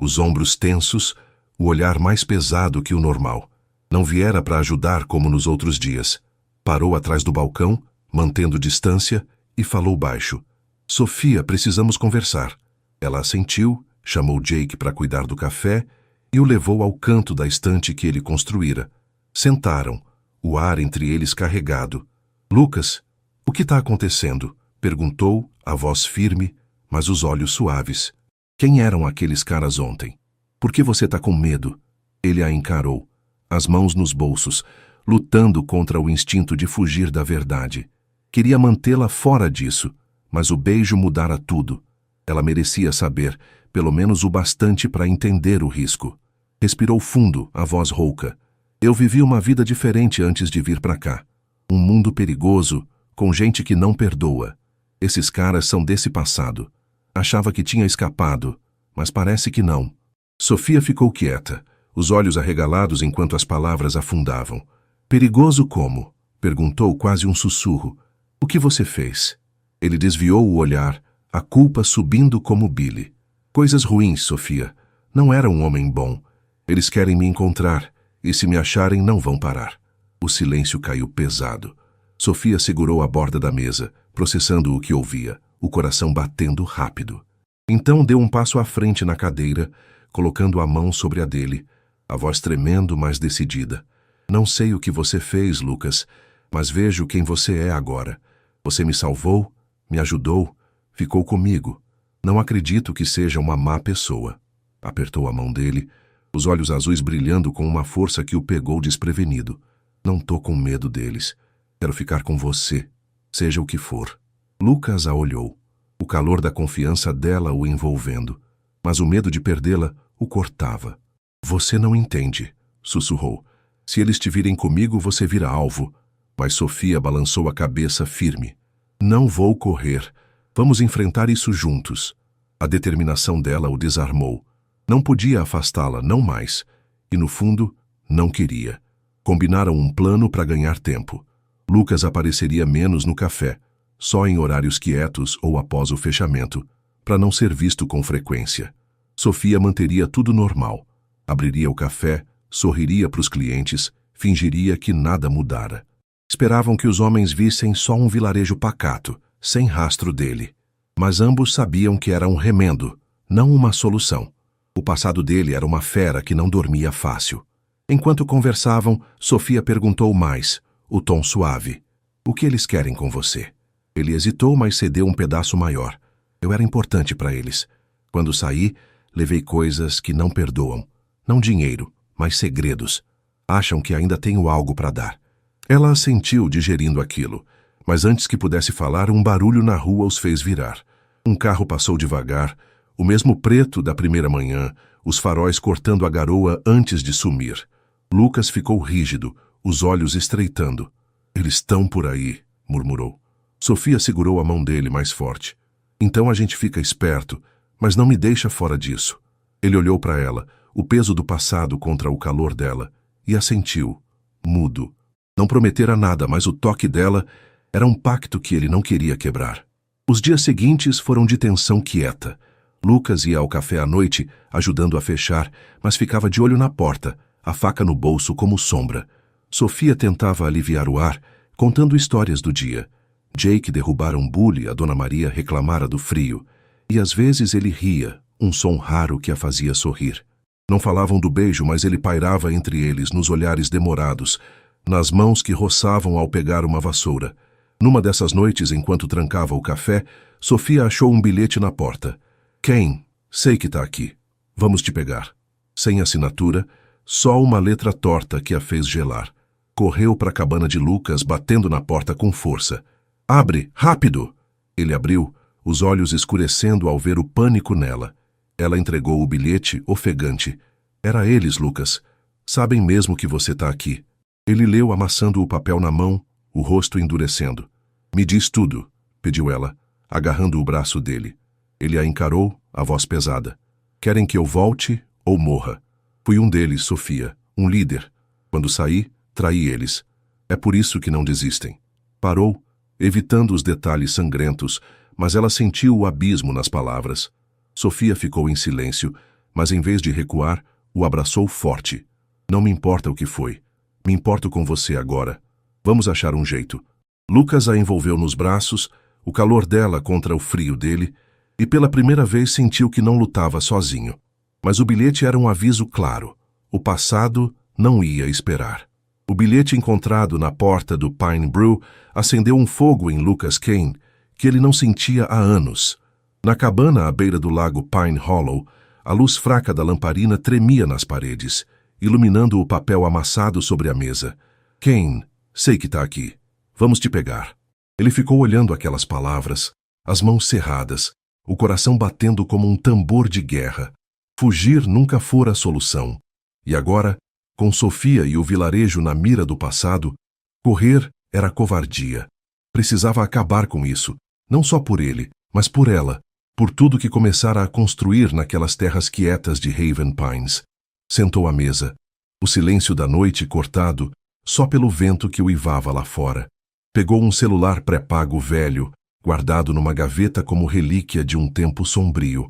Speaker 1: Os ombros tensos, o olhar mais pesado que o normal. Não viera para ajudar como nos outros dias. Parou atrás do balcão, mantendo distância, e falou baixo. Sofia, precisamos conversar. Ela assentiu, chamou Jake para cuidar do café e o levou ao canto da estante que ele construíra. Sentaram, o ar entre eles carregado. Lucas, o que está acontecendo? Perguntou, a voz firme, mas os olhos suaves. Quem eram aqueles caras ontem? Por que você está com medo? Ele a encarou, as mãos nos bolsos, lutando contra o instinto de fugir da verdade. Queria mantê-la fora disso, mas o beijo mudara tudo. Ela merecia saber, pelo menos o bastante para entender o risco. Respirou fundo, a voz rouca. Eu vivi uma vida diferente antes de vir para cá. Um mundo perigoso, com gente que não perdoa. Esses caras são desse passado. Achava que tinha escapado, mas parece que não. Sofia ficou quieta, os olhos arregalados enquanto as palavras afundavam. Perigoso como? Perguntou quase um sussurro. O que você fez? Ele desviou o olhar, a culpa subindo como bile. Coisas ruins, Sofia. Não era um homem bom. Eles querem me encontrar, e se me acharem não vão parar. O silêncio caiu pesado. Sofia segurou a borda da mesa, processando o que ouvia, o coração batendo rápido. Então deu um passo à frente na cadeira, colocando a mão sobre a dele, a voz tremendo, mas decidida. Não sei o que você fez, Lucas, mas vejo quem você é agora. Você me salvou, me ajudou, ficou comigo. Não acredito que seja uma má pessoa. Apertou a mão dele, os olhos azuis brilhando com uma força que o pegou desprevenido. Não tô com medo deles. Quero ficar com você, seja o que for. Lucas a olhou, o calor da confiança dela o envolvendo, mas o medo de perdê-la o cortava. Você não entende, sussurrou. Se eles te virem comigo, você vira alvo. Mas Sofia balançou a cabeça firme. Não vou correr. Vamos enfrentar isso juntos. A determinação dela o desarmou. Não podia afastá-la, não mais. E no fundo, não queria. Combinaram um plano para ganhar tempo. Lucas apareceria menos no café, só em horários quietos ou após o fechamento, para não ser visto com frequência. Sofia manteria tudo normal. Abriria o café, sorriria para os clientes, fingiria que nada mudara. Esperavam que os homens vissem só um vilarejo pacato, sem rastro dele. Mas ambos sabiam que era um remendo, não uma solução. O passado dele era uma fera que não dormia fácil. Enquanto conversavam, Sofia perguntou mais, o tom suave. O que eles querem com você? Ele hesitou, mas cedeu um pedaço maior. Eu era importante para eles. Quando saí, levei coisas que não perdoam. Não dinheiro, mas segredos. Acham que ainda tenho algo para dar. Ela assentiu, digerindo aquilo. Mas antes que pudesse falar, um barulho na rua os fez virar. Um carro passou devagar, o mesmo preto da primeira manhã, os faróis cortando a garoa antes de sumir. Lucas ficou rígido, os olhos estreitando. Eles estão por aí, murmurou. Sofia segurou a mão dele mais forte. Então a gente fica esperto, mas não me deixa fora disso. Ele olhou para ela, o peso do passado contra o calor dela, e assentiu, mudo. Não prometera nada, mas o toque dela era um pacto que ele não queria quebrar. Os dias seguintes foram de tensão quieta. Lucas ia ao café à noite, ajudando a fechar, mas ficava de olho na porta, a faca no bolso como sombra. Sofia tentava aliviar o ar, contando histórias do dia. Jake derrubara um bule, a Dona Maria reclamara do frio. E às vezes ele ria, um som raro que a fazia sorrir. Não falavam do beijo, mas ele pairava entre eles nos olhares demorados, nas mãos que roçavam ao pegar uma vassoura. Numa dessas noites, enquanto trancava o café, Sofia achou um bilhete na porta. Quem? Sei que tá aqui. Vamos te pegar. Sem assinatura, só uma letra torta que a fez gelar. Correu para a cabana de Lucas, batendo na porta com força. Abre, rápido! Ele abriu, os olhos escurecendo ao ver o pânico nela. Ela entregou o bilhete, ofegante. Era eles, Lucas. Sabem mesmo que você tá aqui. Ele leu, amassando o papel na mão, o rosto endurecendo. Me diz tudo, pediu ela, agarrando o braço dele. Ele a encarou, a voz pesada. Querem que eu volte ou morra? Fui um deles, Sofia, um líder. Quando saí, traí eles. É por isso que não desistem. Parou, evitando os detalhes sangrentos, mas ela sentiu o abismo nas palavras. Sofia ficou em silêncio, mas em vez de recuar, o abraçou forte. Não me importa o que foi. Me importo com você agora. Vamos achar um jeito. Lucas a envolveu nos braços, o calor dela contra o frio dele, e pela primeira vez sentiu que não lutava sozinho. Mas o bilhete era um aviso claro. O passado não ia esperar. O bilhete encontrado na porta do Pine Brew acendeu um fogo em Lucas Kane que ele não sentia há anos. Na cabana à beira do lago Pine Hollow, a luz fraca da lamparina tremia nas paredes, iluminando o papel amassado sobre a mesa. Kane, sei que tá aqui. Vamos te pegar. Ele ficou olhando aquelas palavras, as mãos cerradas, o coração batendo como um tambor de guerra. Fugir nunca fora a solução. E agora, com Sofia e o vilarejo na mira do passado, correr era covardia. Precisava acabar com isso, Não só por ele, mas por ela, por tudo que começara a construir naquelas terras quietas de Haven Pines. Sentou à mesa, o silêncio da noite cortado só pelo vento que uivava lá fora. Pegou um celular pré-pago velho, guardado numa gaveta como relíquia de um tempo sombrio.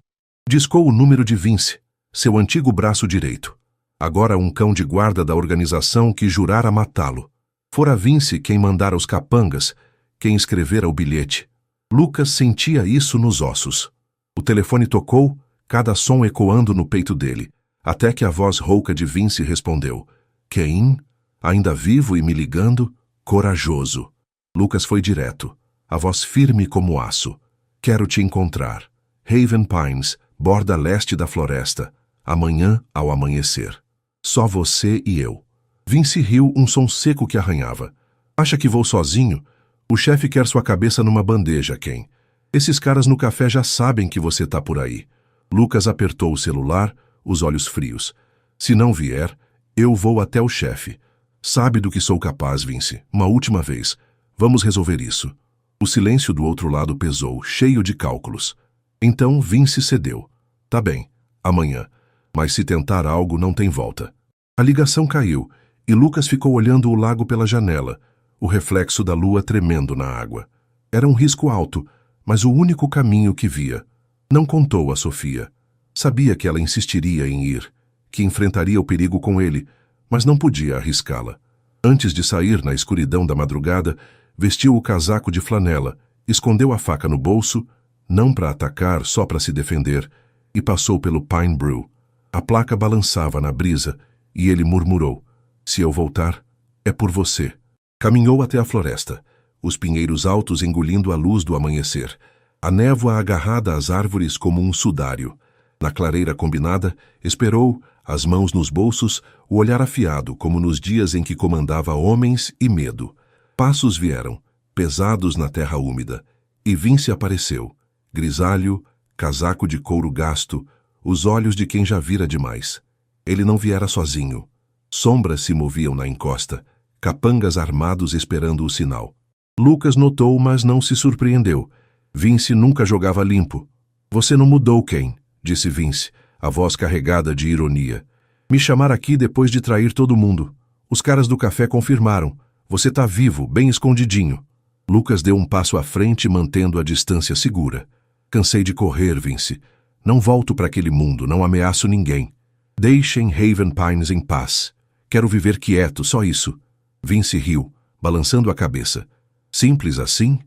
Speaker 1: Discou o número de Vince, seu antigo braço direito. Agora um cão de guarda da organização que jurara matá-lo. Fora Vince quem mandara os capangas, quem escrevera o bilhete. Lucas sentia isso nos ossos. O telefone tocou, cada som ecoando no peito dele, até que a voz rouca de Vince respondeu: Quem? Ainda vivo e me ligando? Corajoso. Lucas foi direto, a voz firme como aço. Quero te encontrar. Haven Pines, borda leste da floresta. Amanhã ao amanhecer. Só você e eu. Vince riu, um som seco que arranhava. Acha que vou sozinho? O chefe quer sua cabeça numa bandeja, Ken. Esses caras no café já sabem que você tá por aí. Lucas apertou o celular, os olhos frios. Se não vier, eu vou até o chefe. Sabe do que sou capaz, Vince. Uma última vez. Vamos resolver isso. O silêncio do outro lado pesou, cheio de cálculos. Então Vince cedeu. Tá bem, amanhã. Mas se tentar algo, não tem volta. A ligação caiu, e Lucas ficou olhando o lago pela janela, o reflexo da lua tremendo na água. Era um risco alto, mas o único caminho que via. Não contou a Sofia. Sabia que ela insistiria em ir, que enfrentaria o perigo com ele, mas não podia arriscá-la. Antes de sair na escuridão da madrugada, vestiu o casaco de flanela, escondeu a faca no bolso, não para atacar, só para se defender, e passou pelo Pine Brew. A placa balançava na brisa, e ele murmurou: Se eu voltar, é por você. Caminhou até a floresta, os pinheiros altos engolindo a luz do amanhecer, a névoa agarrada às árvores como um sudário. Na clareira combinada, esperou, as mãos nos bolsos, o olhar afiado como nos dias em que comandava homens e medo. Passos vieram, pesados na terra úmida, e Vince apareceu, grisalho, casaco de couro gasto, os olhos de quem já vira demais. Ele não viera sozinho. Sombras se moviam na encosta, capangas armados esperando o sinal. Lucas notou, mas não se surpreendeu. Vince nunca jogava limpo. Você não mudou, Ken, disse Vince, a voz carregada de ironia. Me chamaram aqui depois de trair todo mundo. Os caras do café confirmaram. Você tá vivo, bem escondidinho. Lucas deu um passo à frente, mantendo a distância segura. Cansei de correr, Vince. Não volto para aquele mundo, não ameaço ninguém. Deixem Haven Pines em paz. Quero viver quieto, só isso. Vince riu, balançando a cabeça. Simples assim?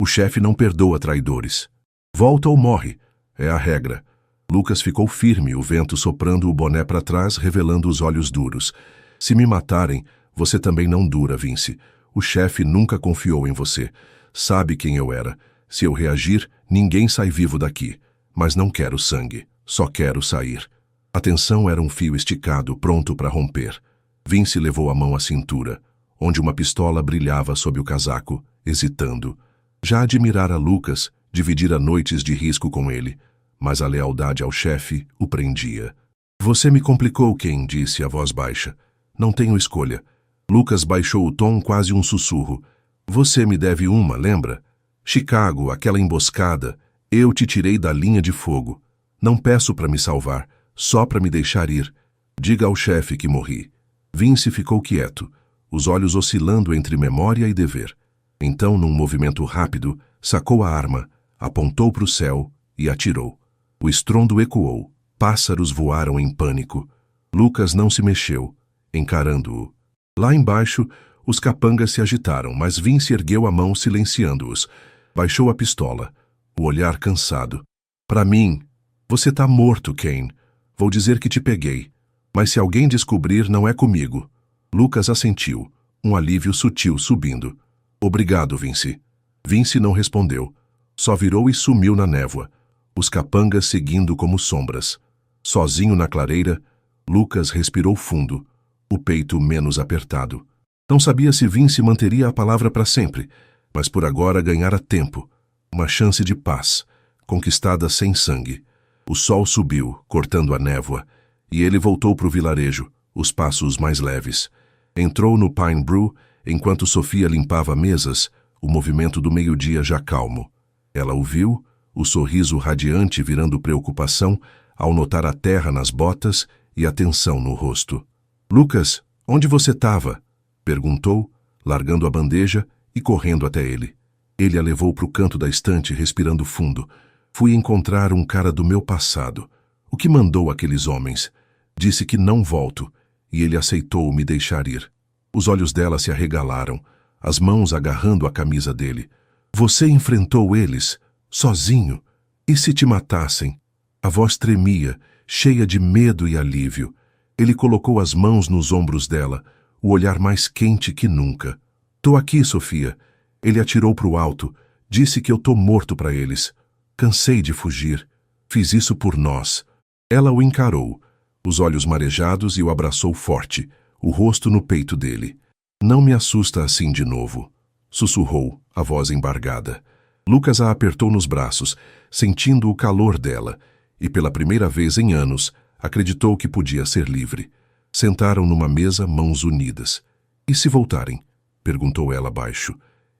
Speaker 1: O chefe não perdoa traidores. Volta ou morre. É a regra. Lucas ficou firme, o vento soprando o boné para trás, revelando os olhos duros. Se me matarem, você também não dura, Vince. O chefe nunca confiou em você. Sabe quem eu era. Se eu reagir, ninguém sai vivo daqui. Mas não quero sangue. Só quero sair. A tensão era um fio esticado, pronto para romper. Vince levou a mão à cintura, onde uma pistola brilhava sob o casaco, hesitando. Já admirara Lucas, dividira noites de risco com ele, mas a lealdade ao chefe o prendia. Você me complicou, Ken, disse a voz baixa. Não tenho escolha. Lucas baixou o tom, quase um sussurro. Você me deve uma, lembra? Chicago, aquela emboscada. Eu te tirei da linha de fogo. Não peço para me salvar, só para me deixar ir. Diga ao chefe que morri. Vince ficou quieto, os olhos oscilando entre memória e dever. Então, num movimento rápido, sacou a arma, apontou para o céu e atirou. O estrondo ecoou, pássaros voaram em pânico. Lucas não se mexeu, encarando-o. Lá embaixo, os capangas se agitaram, mas Vince ergueu a mão silenciando-os. Baixou a pistola, o olhar cansado. Para mim, você tá morto, Ken. Vou dizer que te peguei. Mas se alguém descobrir, não é comigo. Lucas assentiu, um alívio sutil subindo. Obrigado, Vince. Vince não respondeu. Só virou e sumiu na névoa, os capangas seguindo como sombras. Sozinho na clareira, Lucas respirou fundo, o peito menos apertado. Não sabia se Vince manteria a palavra para sempre, mas por agora ganhara tempo, uma chance de paz, conquistada sem sangue. O sol subiu, cortando a névoa, e ele voltou para o vilarejo, os passos mais leves. Entrou no Pine Brew, enquanto Sofia limpava mesas, o movimento do meio-dia já calmo. Ela o viu, o sorriso radiante virando preocupação ao notar a terra nas botas e a tensão no rosto. "Lucas, onde você estava?" perguntou, largando a bandeja e correndo até ele. Ele a levou para o canto da estante, respirando fundo. "Fui encontrar um cara do meu passado. O que mandou aqueles homens? Disse que não volto, e ele aceitou me deixar ir." Os olhos dela se arregalaram, as mãos agarrando a camisa dele. "Você enfrentou eles, sozinho? E se te matassem?" A voz tremia, cheia de medo e alívio. Ele colocou as mãos nos ombros dela, o olhar mais quente que nunca. "Tô aqui, Sofia." Ele atirou para o alto. "Disse que eu tô morto para eles. Cansei de fugir. Fiz isso por nós." Ela o encarou, os olhos marejados, e o abraçou forte, o rosto no peito dele. "Não me assusta assim de novo", sussurrou, a voz embargada. Lucas a apertou nos braços, sentindo o calor dela, e pela primeira vez em anos, acreditou que podia ser livre. Sentaram numa mesa, mãos unidas. "E se voltarem?" perguntou ela baixo.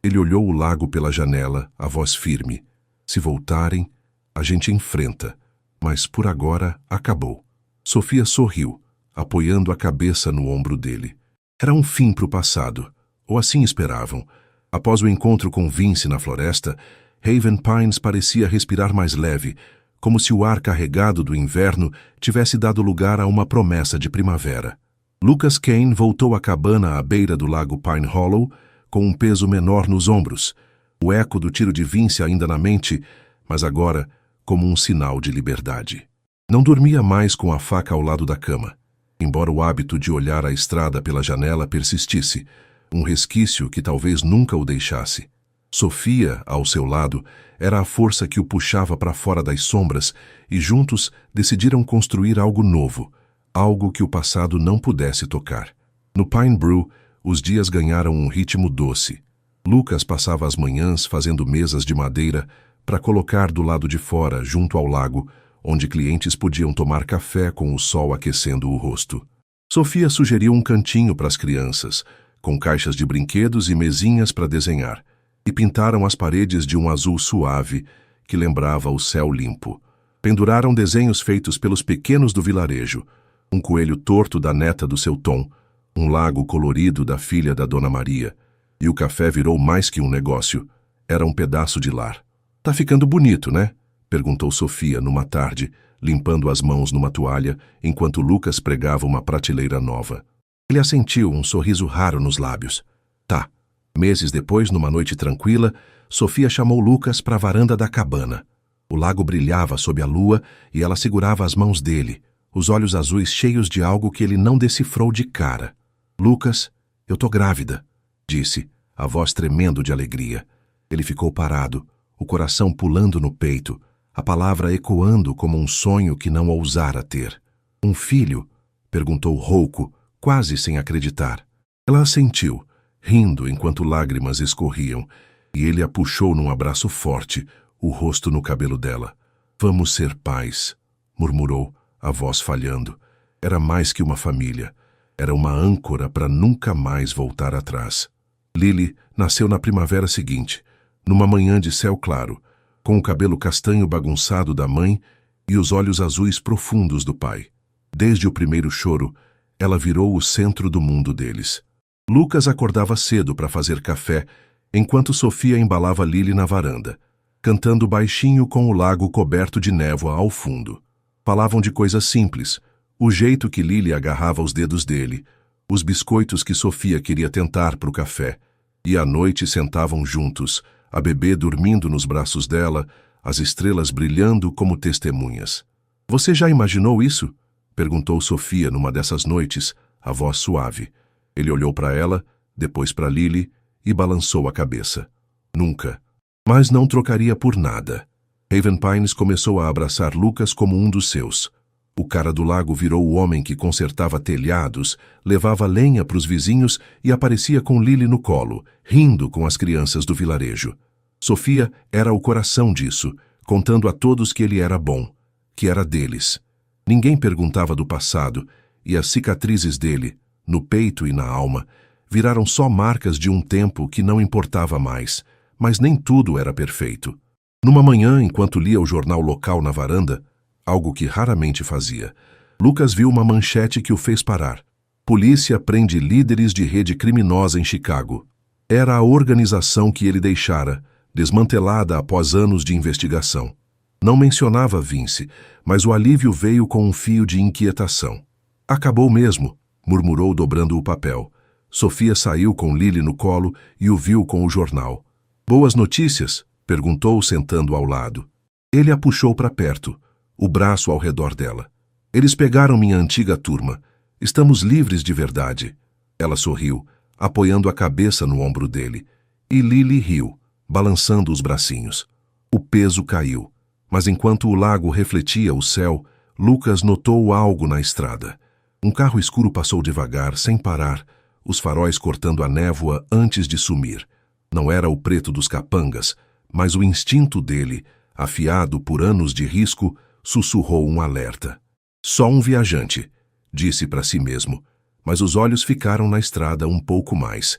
Speaker 1: Ele olhou o lago pela janela, a voz firme. "Se voltarem, a gente enfrenta. Mas por agora, acabou." Sofia sorriu, apoiando a cabeça no ombro dele. Era um fim para o passado, ou assim esperavam. Após o encontro com Vince na floresta, Haven Pines parecia respirar mais leve, como se o ar carregado do inverno tivesse dado lugar a uma promessa de primavera. Lucas Kane voltou à cabana à beira do lago Pine Hollow, com um peso menor nos ombros, o eco do tiro de Vince ainda na mente, mas agora como um sinal de liberdade. Não dormia mais com a faca ao lado da cama, embora o hábito de olhar a estrada pela janela persistisse, um resquício que talvez nunca o deixasse. Sofia, ao seu lado, era a força que o puxava para fora das sombras, e juntos decidiram construir algo novo, algo que o passado não pudesse tocar. No Pine Brew, os dias ganharam um ritmo doce. Lucas passava as manhãs fazendo mesas de madeira para colocar do lado de fora, junto ao lago, onde clientes podiam tomar café com o sol aquecendo o rosto. Sofia sugeriu um cantinho para as crianças, com caixas de brinquedos e mesinhas para desenhar, e pintaram as paredes de um azul suave que lembrava o céu limpo. Penduraram desenhos feitos pelos pequenos do vilarejo, um coelho torto da neta do seu Tom, um lago colorido da filha da Dona Maria, e o café virou mais que um negócio, era um pedaço de lar. "Tá ficando bonito, né?" perguntou Sofia numa tarde, limpando as mãos numa toalha, enquanto Lucas pregava uma prateleira nova. Ele assentiu, um sorriso raro nos lábios. "Tá." Meses depois, numa noite tranquila, Sofia chamou Lucas para a varanda da cabana. O lago brilhava sob a lua e ela segurava as mãos dele, os olhos azuis cheios de algo que ele não decifrou de cara. "Lucas, eu tô grávida", disse, a voz tremendo de alegria. Ele ficou parado, o coração pulando no peito, a palavra ecoando como um sonho que não ousara ter. "Um filho?" perguntou rouco, quase sem acreditar. Ela assentiu, rindo enquanto lágrimas escorriam, e ele a puxou num abraço forte, o rosto no cabelo dela. "Vamos ser pais", murmurou, a voz falhando. Era mais que uma família. Era uma âncora para nunca mais voltar atrás. Lily nasceu na primavera seguinte, numa manhã de céu claro, com o cabelo castanho bagunçado da mãe e os olhos azuis profundos do pai. Desde o primeiro choro, ela virou o centro do mundo deles. Lucas acordava cedo para fazer café, enquanto Sofia embalava Lily na varanda, cantando baixinho com o lago coberto de névoa ao fundo. Falavam de coisas simples, o jeito que Lily agarrava os dedos dele, os biscoitos que Sofia queria tentar para o café, e à noite sentavam juntos, a bebê dormindo nos braços dela, as estrelas brilhando como testemunhas. "Você já imaginou isso?" perguntou Sofia numa dessas noites, a voz suave. Ele olhou para ela, depois para Lily, e balançou a cabeça. "Nunca. Mas não trocaria por nada." Haven Pines começou a abraçar Lucas como um dos seus. O cara do lago virou o homem que consertava telhados, levava lenha para os vizinhos e aparecia com Lily no colo, rindo com as crianças do vilarejo. Sofia era o coração disso, contando a todos que ele era bom, que era deles. Ninguém perguntava do passado, e as cicatrizes dele, no peito e na alma, viraram só marcas de um tempo que não importava mais, mas nem tudo era perfeito. Numa manhã, enquanto lia o jornal local na varanda, algo que raramente fazia, Lucas viu uma manchete que o fez parar. Polícia prende líderes de rede criminosa em Chicago. Era a organização que ele deixara, desmantelada após anos de investigação. Não mencionava Vince, mas o alívio veio com um fio de inquietação. Acabou mesmo, murmurou dobrando o papel. Sofia saiu com Lily no colo e o viu com o jornal. Boas notícias? Perguntou sentando ao lado. Ele a puxou para perto, o braço ao redor dela. Eles pegaram minha antiga turma. Estamos livres de verdade. Ela sorriu, apoiando a cabeça no ombro dele. E Lily riu, balançando os bracinhos. O peso caiu, mas enquanto o lago refletia o céu, Lucas notou algo na estrada. Um carro escuro passou devagar, sem parar, os faróis cortando a névoa antes de sumir. Não era o preto dos capangas, mas o instinto dele, afiado por anos de risco, sussurrou um alerta. Só um viajante, disse para si mesmo, mas os olhos ficaram na estrada um pouco mais.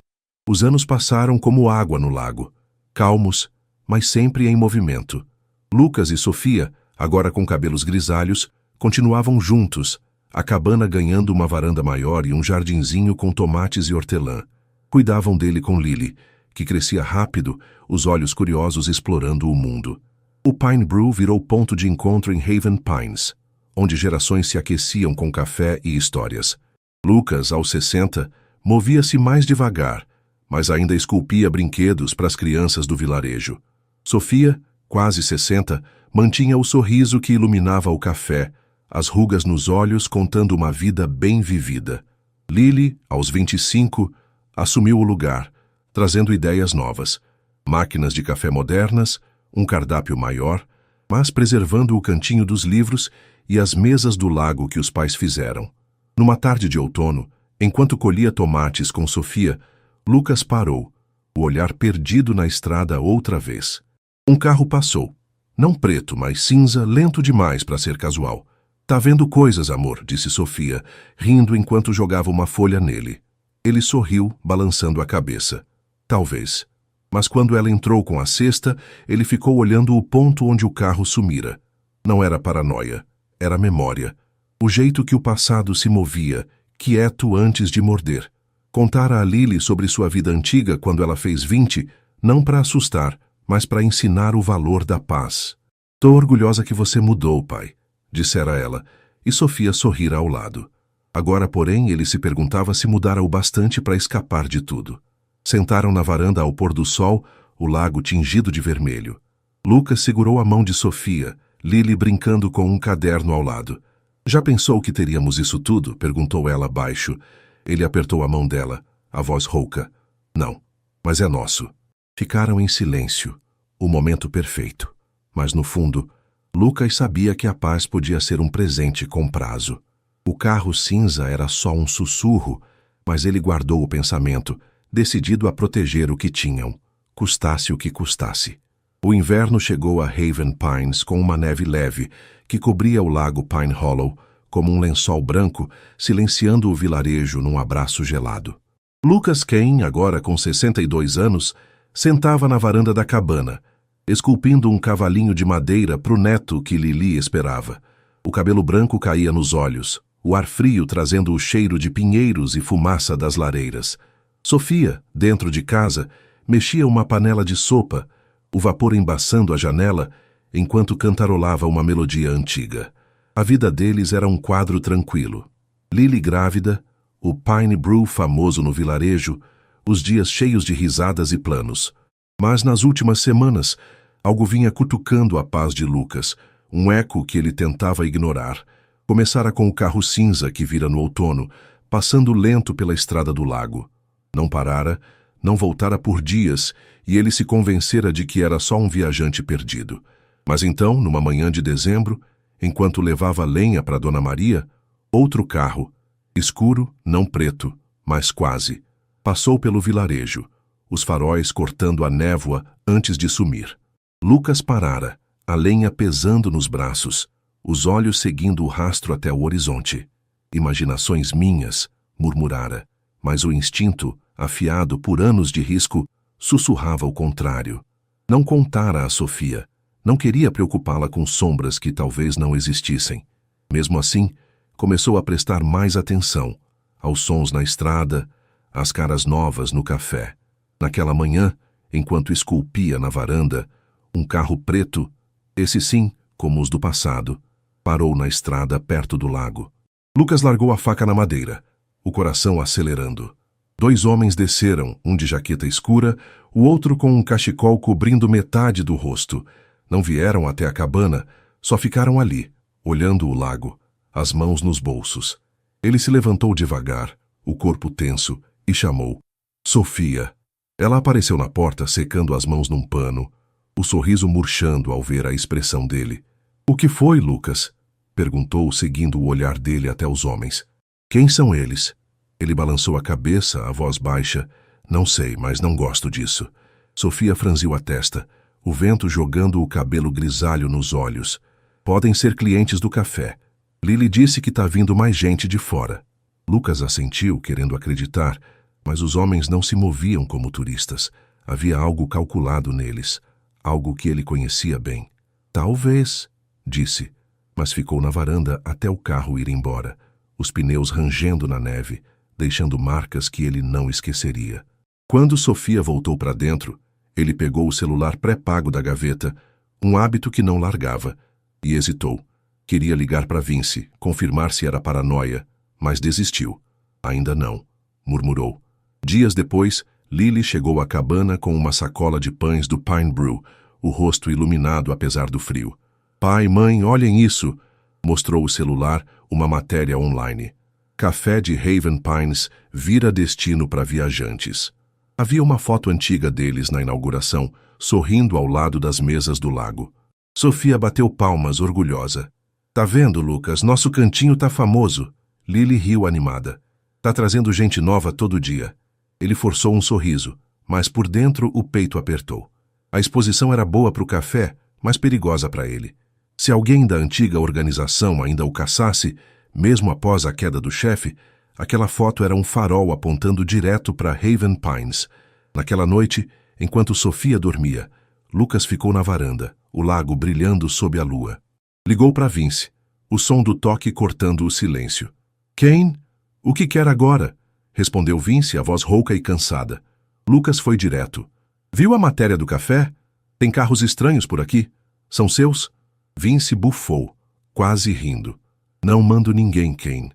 Speaker 1: Os anos passaram como água no lago, calmos, mas sempre em movimento. Lucas e Sofia, agora com cabelos grisalhos, continuavam juntos, a cabana ganhando uma varanda maior e um jardinzinho com tomates e hortelã. Cuidavam dele com Lily, que crescia rápido, os olhos curiosos explorando o mundo. O Pine Brew virou ponto de encontro em Haven Pines, onde gerações se aqueciam com café e histórias. Lucas, aos 60, movia-se mais devagar, mas ainda esculpia brinquedos para as crianças do vilarejo. Sofia, quase 60, mantinha o sorriso que iluminava o café, as rugas nos olhos contando uma vida bem vivida. Lily, aos 25, assumiu o lugar, trazendo ideias novas. Máquinas de café modernas, um cardápio maior, mas preservando o cantinho dos livros e as mesas do lago que os pais fizeram. Numa tarde de outono, enquanto colhia tomates com Sofia, Lucas parou, o olhar perdido na estrada outra vez. Um carro passou. Não preto, mas cinza, lento demais para ser casual. Tá vendo coisas, amor, disse Sofia, rindo enquanto jogava uma folha nele. Ele sorriu, balançando a cabeça. Talvez. Mas quando ela entrou com a cesta, ele ficou olhando o ponto onde o carro sumira. Não era paranoia, era memória. O jeito que o passado se movia, quieto antes de morder. Contara a Lily sobre sua vida antiga quando ela fez 20, não para assustar, mas para ensinar o valor da paz. Tô orgulhosa que você mudou, pai, dissera ela, e Sofia sorrira ao lado. Agora, porém, ele se perguntava se mudara o bastante para escapar de tudo. Sentaram na varanda ao pôr do sol, o lago tingido de vermelho. Lucas segurou a mão de Sofia, Lily brincando com um caderno ao lado. Já pensou que teríamos isso tudo? Perguntou ela baixo. Ele apertou a mão dela, a voz rouca. Não, mas é nosso. Ficaram em silêncio, o momento perfeito. Mas no fundo, Lucas sabia que a paz podia ser um presente com prazo. O carro cinza era só um sussurro, mas ele guardou o pensamento, decidido a proteger o que tinham, custasse o que custasse. O inverno chegou a Haven Pines com uma neve leve, que cobria o lago Pine Hollow, como um lençol branco, silenciando o vilarejo num abraço gelado. Lucas Kane, agora com 62 anos, sentava na varanda da cabana, esculpindo um cavalinho de madeira para o neto que Lily esperava. O cabelo branco caía nos olhos, o ar frio trazendo o cheiro de pinheiros e fumaça das lareiras. Sofia, dentro de casa, mexia uma panela de sopa, o vapor embaçando a janela, enquanto cantarolava uma melodia antiga. A vida deles era um quadro tranquilo. Lily grávida, o Pine Brew famoso no vilarejo, os dias cheios de risadas e planos. Mas nas últimas semanas, algo vinha cutucando a paz de Lucas, um eco que ele tentava ignorar. Começara com o carro cinza que vira no outono, passando lento pela estrada do lago. Não parara, não voltara por dias, e ele se convencera de que era só um viajante perdido. Mas então, numa manhã de dezembro, enquanto levava lenha para Dona Maria, outro carro, escuro, não preto, mas quase, passou pelo vilarejo, os faróis cortando a névoa antes de sumir. Lucas parara, a lenha pesando nos braços, os olhos seguindo o rastro até o horizonte. Imaginações minhas, murmurara, mas o instinto, afiado por anos de risco, sussurrava o contrário. Não contara a Sofia, Não queria preocupá-la com sombras que talvez não existissem. Mesmo assim, começou a prestar mais atenção aos sons na estrada, às caras novas no café. Naquela manhã, enquanto esculpia na varanda, um carro preto, esse sim, como os do passado, parou na estrada perto do lago. Lucas largou a faca na madeira, o coração acelerando. 2 homens desceram, um de jaqueta escura, o outro com um cachecol cobrindo metade do rosto. Não vieram até a cabana, só ficaram ali, olhando o lago, as mãos nos bolsos. Ele se levantou devagar, o corpo tenso, e chamou. Sofia. Ela apareceu na porta secando as mãos num pano, o sorriso murchando ao ver a expressão dele. O que foi, Lucas? Perguntou, seguindo o olhar dele até os homens. Quem são eles? Ele balançou a cabeça, a voz baixa. Não sei, mas não gosto disso. Sofia franziu a testa, o vento jogando o cabelo grisalho nos olhos. Podem ser clientes do café. Lily disse que tá vindo mais gente de fora. Lucas assentiu, querendo acreditar, mas os homens não se moviam como turistas. Havia algo calculado neles, algo que ele conhecia bem. Talvez, disse, mas ficou na varanda até o carro ir embora, os pneus rangendo na neve, deixando marcas que ele não esqueceria. Quando Sofia voltou para dentro, ele pegou o celular pré-pago da gaveta, um hábito que não largava, e hesitou. Queria ligar para Vince, confirmar se era paranoia, mas desistiu. Ainda não, murmurou. Dias depois, Lily chegou à cabana com uma sacola de pães do Pine Brew, o rosto iluminado apesar do frio. Pai, mãe, olhem isso! Mostrou o celular, uma matéria online. Café de Haven Pines vira destino para viajantes. Havia uma foto antiga deles na inauguração, sorrindo ao lado das mesas do lago. Sofia bateu palmas, orgulhosa. Tá vendo, Lucas? Nosso cantinho tá famoso. Lily riu animada. Tá trazendo gente nova todo dia. Ele forçou um sorriso, mas por dentro o peito apertou. A exposição era boa para o café, mas perigosa para ele. Se alguém da antiga organização ainda o caçasse, mesmo após a queda do chefe, aquela foto era um farol apontando direto para Haven Pines. Naquela noite, enquanto Sofia dormia, Lucas ficou na varanda, o lago brilhando sob a lua. Ligou para Vince, o som do toque cortando o silêncio. Kane? O que quer agora? Respondeu Vince, a voz rouca e cansada. Lucas foi direto. Viu a matéria do café? Tem carros estranhos por aqui. São seus? Vince bufou, quase rindo. Não mando ninguém, Kane.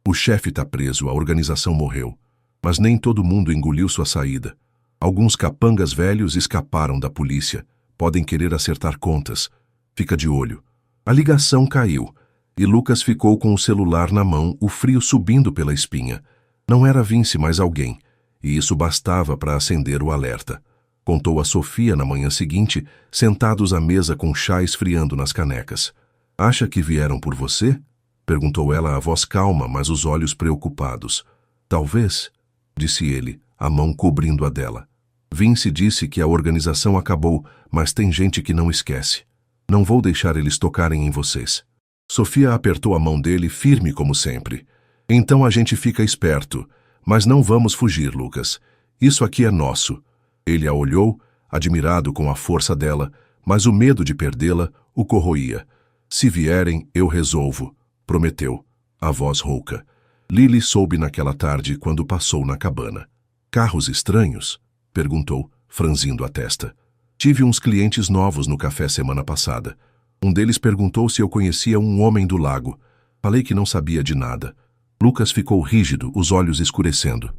Speaker 1: O chefe tá preso, a organização morreu. Mas nem todo mundo engoliu sua saída. Alguns capangas velhos escaparam da polícia. Podem querer acertar contas. Fica de olho. A ligação caiu, e Lucas ficou com o celular na mão, o frio subindo pela espinha. Não era Vince, mas alguém, e isso bastava para acender o alerta. Contou a Sofia na manhã seguinte, sentados à mesa com chá esfriando nas canecas. Acha que vieram por você? Perguntou ela, a voz calma, mas os olhos preocupados. Talvez, disse ele, a mão cobrindo a dela. Vince disse que a organização acabou, mas tem gente que não esquece. Não vou deixar eles tocarem em vocês. Sofia apertou a mão dele, firme como sempre. Então a gente fica esperto, mas não vamos fugir, Lucas. Isso aqui é nosso. Ele a olhou, admirado com a força dela, mas o medo de perdê-la o corroía. Se vierem, eu resolvo, prometeu, a voz rouca. Lily soube naquela tarde quando passou na cabana. Carros estranhos? Perguntou, franzindo a testa. Tive uns clientes novos no café semana passada. Um deles perguntou se eu conhecia um homem do lago. Falei que não sabia de nada. Lucas ficou rígido, os olhos escurecendo.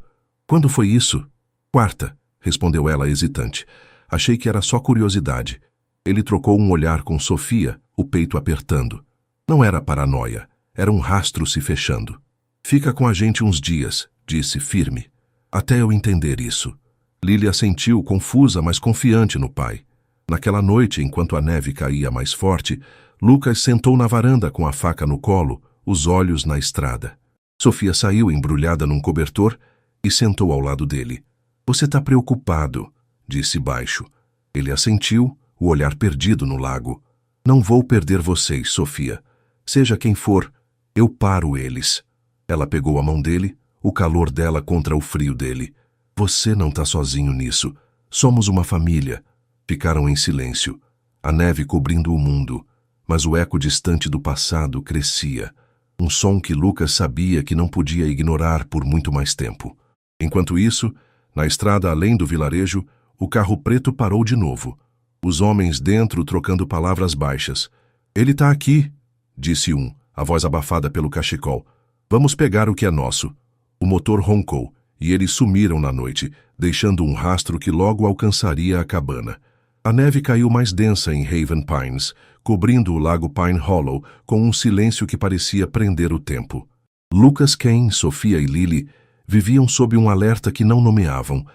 Speaker 1: Quando foi isso? Quarta, respondeu ela hesitante. Achei que era só curiosidade. Ele trocou um olhar com Sofia, o peito apertando. Não era paranoia, era um rastro se fechando. Fica com a gente uns dias, disse firme. Até eu entender isso. Lily assentiu, confusa, mas confiante no pai. Naquela noite, enquanto a neve caía mais forte, Lucas sentou na varanda com a faca no colo, os olhos na estrada. Sofia saiu embrulhada num cobertor e sentou ao lado dele. Você tá preocupado, disse baixo. Ele assentiu, o olhar perdido no lago. Não vou perder vocês, Sofia. Seja quem for, eu paro eles. Ela pegou a mão dele, o calor dela contra o frio dele. Você não tá sozinho nisso. Somos uma família. Ficaram em silêncio. a neve cobrindo o mundo, mas o eco distante do passado crescia, um som que Lucas sabia que não podia ignorar por muito mais tempo. Enquanto isso, na estrada além do vilarejo, o carro preto parou de novo. Os homens dentro trocando palavras baixas. "Ele tá aqui", disse um, a voz abafada pelo cachecol. "Vamos pegar o que é nosso." O motor roncou, e eles sumiram na noite, deixando um rastro que logo alcançaria a cabana. A neve caiu mais densa em Haven Pines, cobrindo o lago Pine Hollow com um silêncio que parecia prender o tempo. Lucas, Kane, Sofia e Lily viviam sob um alerta que não nomeavam,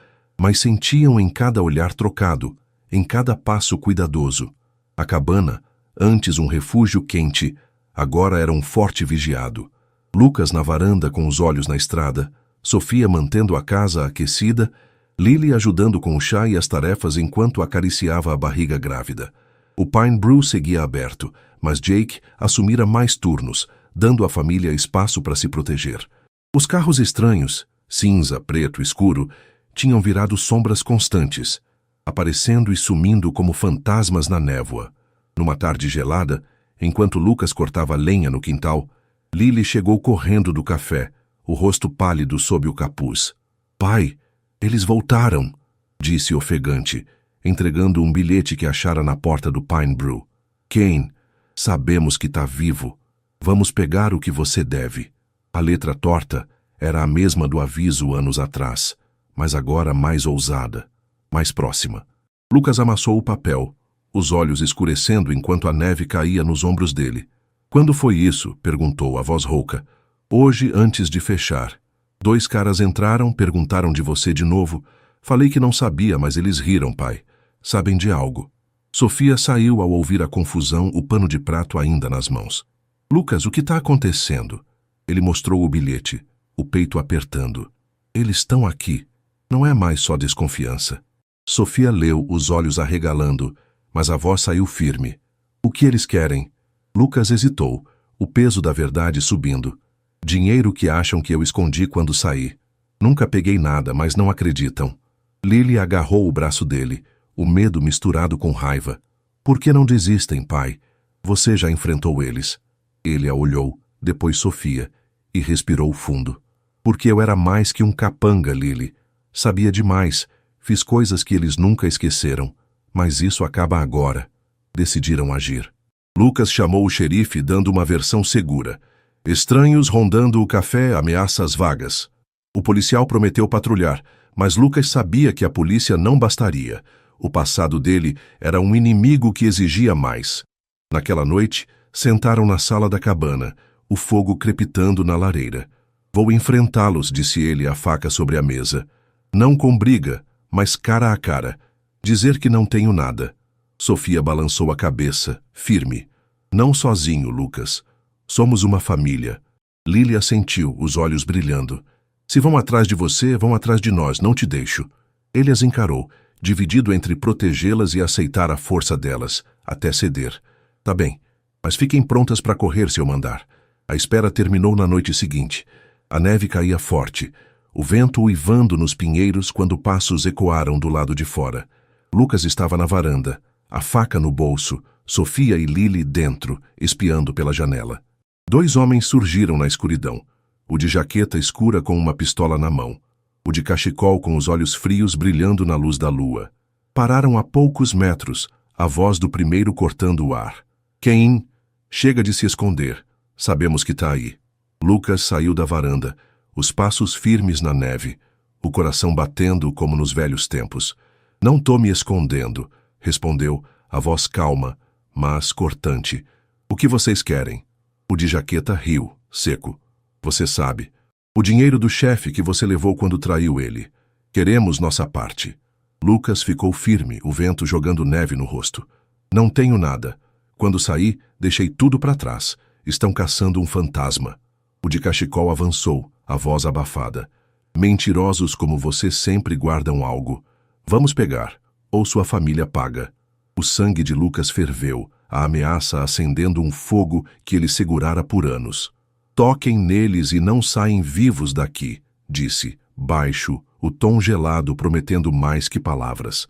Speaker 1: mas sentiam em cada olhar trocado, em cada passo cuidadoso. A cabana, antes um refúgio quente, agora era um forte vigiado. Lucas na varanda com os olhos na estrada, Sofia mantendo a casa aquecida, Lily ajudando com o chá e as tarefas enquanto acariciava a barriga grávida. O Pine Brew seguia aberto, mas Jake assumira mais turnos, dando à família espaço para se proteger. Os carros estranhos, cinza, preto, escuro, tinham virado sombras constantes, aparecendo e sumindo como fantasmas na névoa. Numa tarde gelada, enquanto Lucas cortava lenha no quintal, Lily chegou correndo do café, o rosto pálido sob o capuz. "Pai, eles voltaram", disse ofegante, entregando um bilhete que achara na porta do Pine Brew. "Kane, sabemos que tá vivo. Vamos pegar o que você deve." A letra torta era a mesma do aviso anos atrás, mas agora mais ousada, mais próxima. Lucas amassou o papel, os olhos escurecendo enquanto a neve caía nos ombros dele. "Quando foi isso?" perguntou a voz rouca. "Hoje, antes de fechar. 2 caras entraram, perguntaram de você de novo. Falei que não sabia, mas eles riram, pai. Sabem de algo." Sofia saiu ao ouvir a confusão, o pano de prato ainda nas mãos. "Lucas, o que está acontecendo?" Ele mostrou o bilhete, o peito apertando. "Eles estão aqui. Não é mais só desconfiança." Sofia leu, os olhos arregalando, mas a voz saiu firme. "O que eles querem?" Lucas hesitou, o peso da verdade subindo. "Dinheiro que acham que eu escondi quando saí. Nunca peguei nada, mas não acreditam." Lily agarrou o braço dele, o medo misturado com raiva. "Por que não desistem, pai? Você já enfrentou eles." Ele a olhou, depois Sofia, e respirou fundo. "Porque eu era mais que um capanga, Lily. Sabia demais, fiz coisas que eles nunca esqueceram. Mas isso acaba agora." Decidiram agir. Lucas chamou o xerife, dando uma versão segura. "Estranhos rondando o café, ameaças vagas." O policial prometeu patrulhar, mas Lucas sabia que a polícia não bastaria. O passado dele era um inimigo que exigia mais. Naquela noite, sentaram na sala da cabana, o fogo crepitando na lareira. "Vou enfrentá-los", disse ele, a faca sobre a mesa. "Não com briga, mas cara a cara. Dizer que não tenho nada." Sofia balançou a cabeça, firme. "Não sozinho, Lucas. Somos uma família." Lily assentiu, os olhos brilhando. "Se vão atrás de você, vão atrás de nós, não te deixo." Ele as encarou, dividido entre protegê-las e aceitar a força delas, até ceder. "Tá bem, mas fiquem prontas para correr se eu mandar." A espera terminou na noite seguinte. A neve caía forte, o vento uivando nos pinheiros quando passos ecoaram do lado de fora. Lucas estava na varanda, a faca no bolso, Sofia e Lily dentro, espiando pela janela. 2 homens surgiram na escuridão, o de jaqueta escura com uma pistola na mão, o de cachecol com os olhos frios brilhando na luz da lua. Pararam a poucos metros, a voz do primeiro cortando o ar. "Kane, chega de se esconder. Sabemos que tá aí." Lucas saiu da varanda, os passos firmes na neve, o coração batendo como nos velhos tempos. "Não tô me escondendo", respondeu, a voz calma, mas cortante. "O que vocês querem?" O de jaqueta riu, seco. "Você sabe. O dinheiro do chefe que você levou quando traiu ele. Queremos nossa parte." Lucas ficou firme, o vento jogando neve no rosto. "Não tenho nada. Quando saí, deixei tudo para trás. Estão caçando um fantasma." O de cachecol avançou, a voz abafada. "Mentirosos como você sempre guardam algo. Vamos pegar, ou sua família paga." O sangue de Lucas ferveu, a ameaça acendendo um fogo que ele segurara por anos. "Toquem neles e não saem vivos daqui", disse, baixo, o tom gelado prometendo mais que palavras.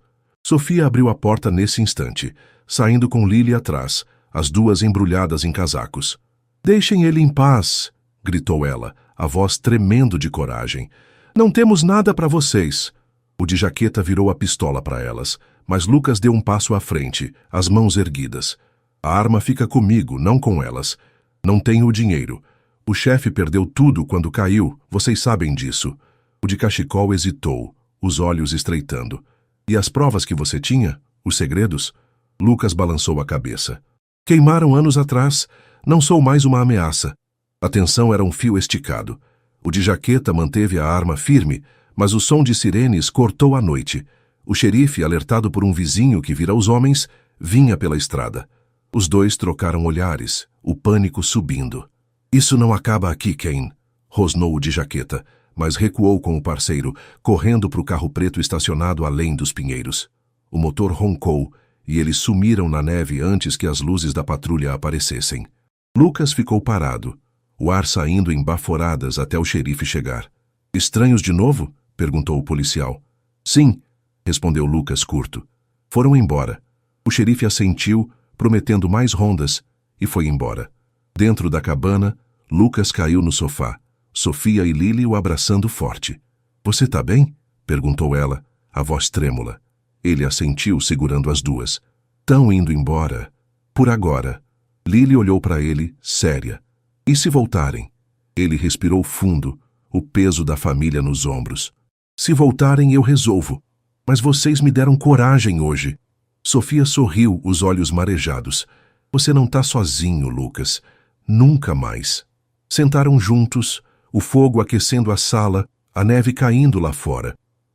Speaker 1: Sofia abriu a porta nesse instante, saindo com Lily atrás, as duas embrulhadas em casacos. "Deixem ele em paz", gritou ela, a voz tremendo de coragem. "Não temos nada para vocês." O de jaqueta virou a pistola para elas, mas Lucas deu um passo à frente, as mãos erguidas. "A arma fica comigo, não com elas. Não tenho o dinheiro. O chefe perdeu tudo quando caiu, vocês sabem disso." O de cachecol hesitou, os olhos estreitando. "E as provas que você tinha? Os segredos?" Lucas balançou a cabeça. "Queimaram anos atrás. Não sou mais uma ameaça." A tensão era um fio esticado. O de jaqueta manteve a arma firme, mas o som de sirenes cortou a noite. O xerife, alertado por um vizinho que vira os homens, vinha pela estrada. Os dois trocaram olhares, o pânico subindo. "Isso não acaba aqui, Kane", rosnou o de jaqueta, mas recuou com o parceiro, correndo para o carro preto estacionado além dos pinheiros. O motor roncou e eles sumiram na neve antes que as luzes da patrulha aparecessem. Lucas ficou parado, o ar saindo em baforadas até o xerife chegar. "Estranhos de novo?" perguntou o policial. "Sim", respondeu Lucas curto. Foram embora. O xerife assentiu, prometendo mais rondas, e foi embora. Dentro da cabana, Lucas caiu no sofá, Sofia e Lily o abraçando forte. "Você tá bem?" perguntou ela, a voz trêmula. Ele assentiu, segurando as duas. "Tão indo embora. Por agora." Lily olhou para ele, séria. "E se voltarem?" Ele respirou fundo, o peso da família nos ombros. "Se voltarem, eu resolvo. Mas vocês me deram coragem hoje." Sofia sorriu, os olhos marejados. "Você não tá sozinho, Lucas. Nunca mais." Sentaram juntos, o fogo aquecendo a sala, a neve caindo lá fora.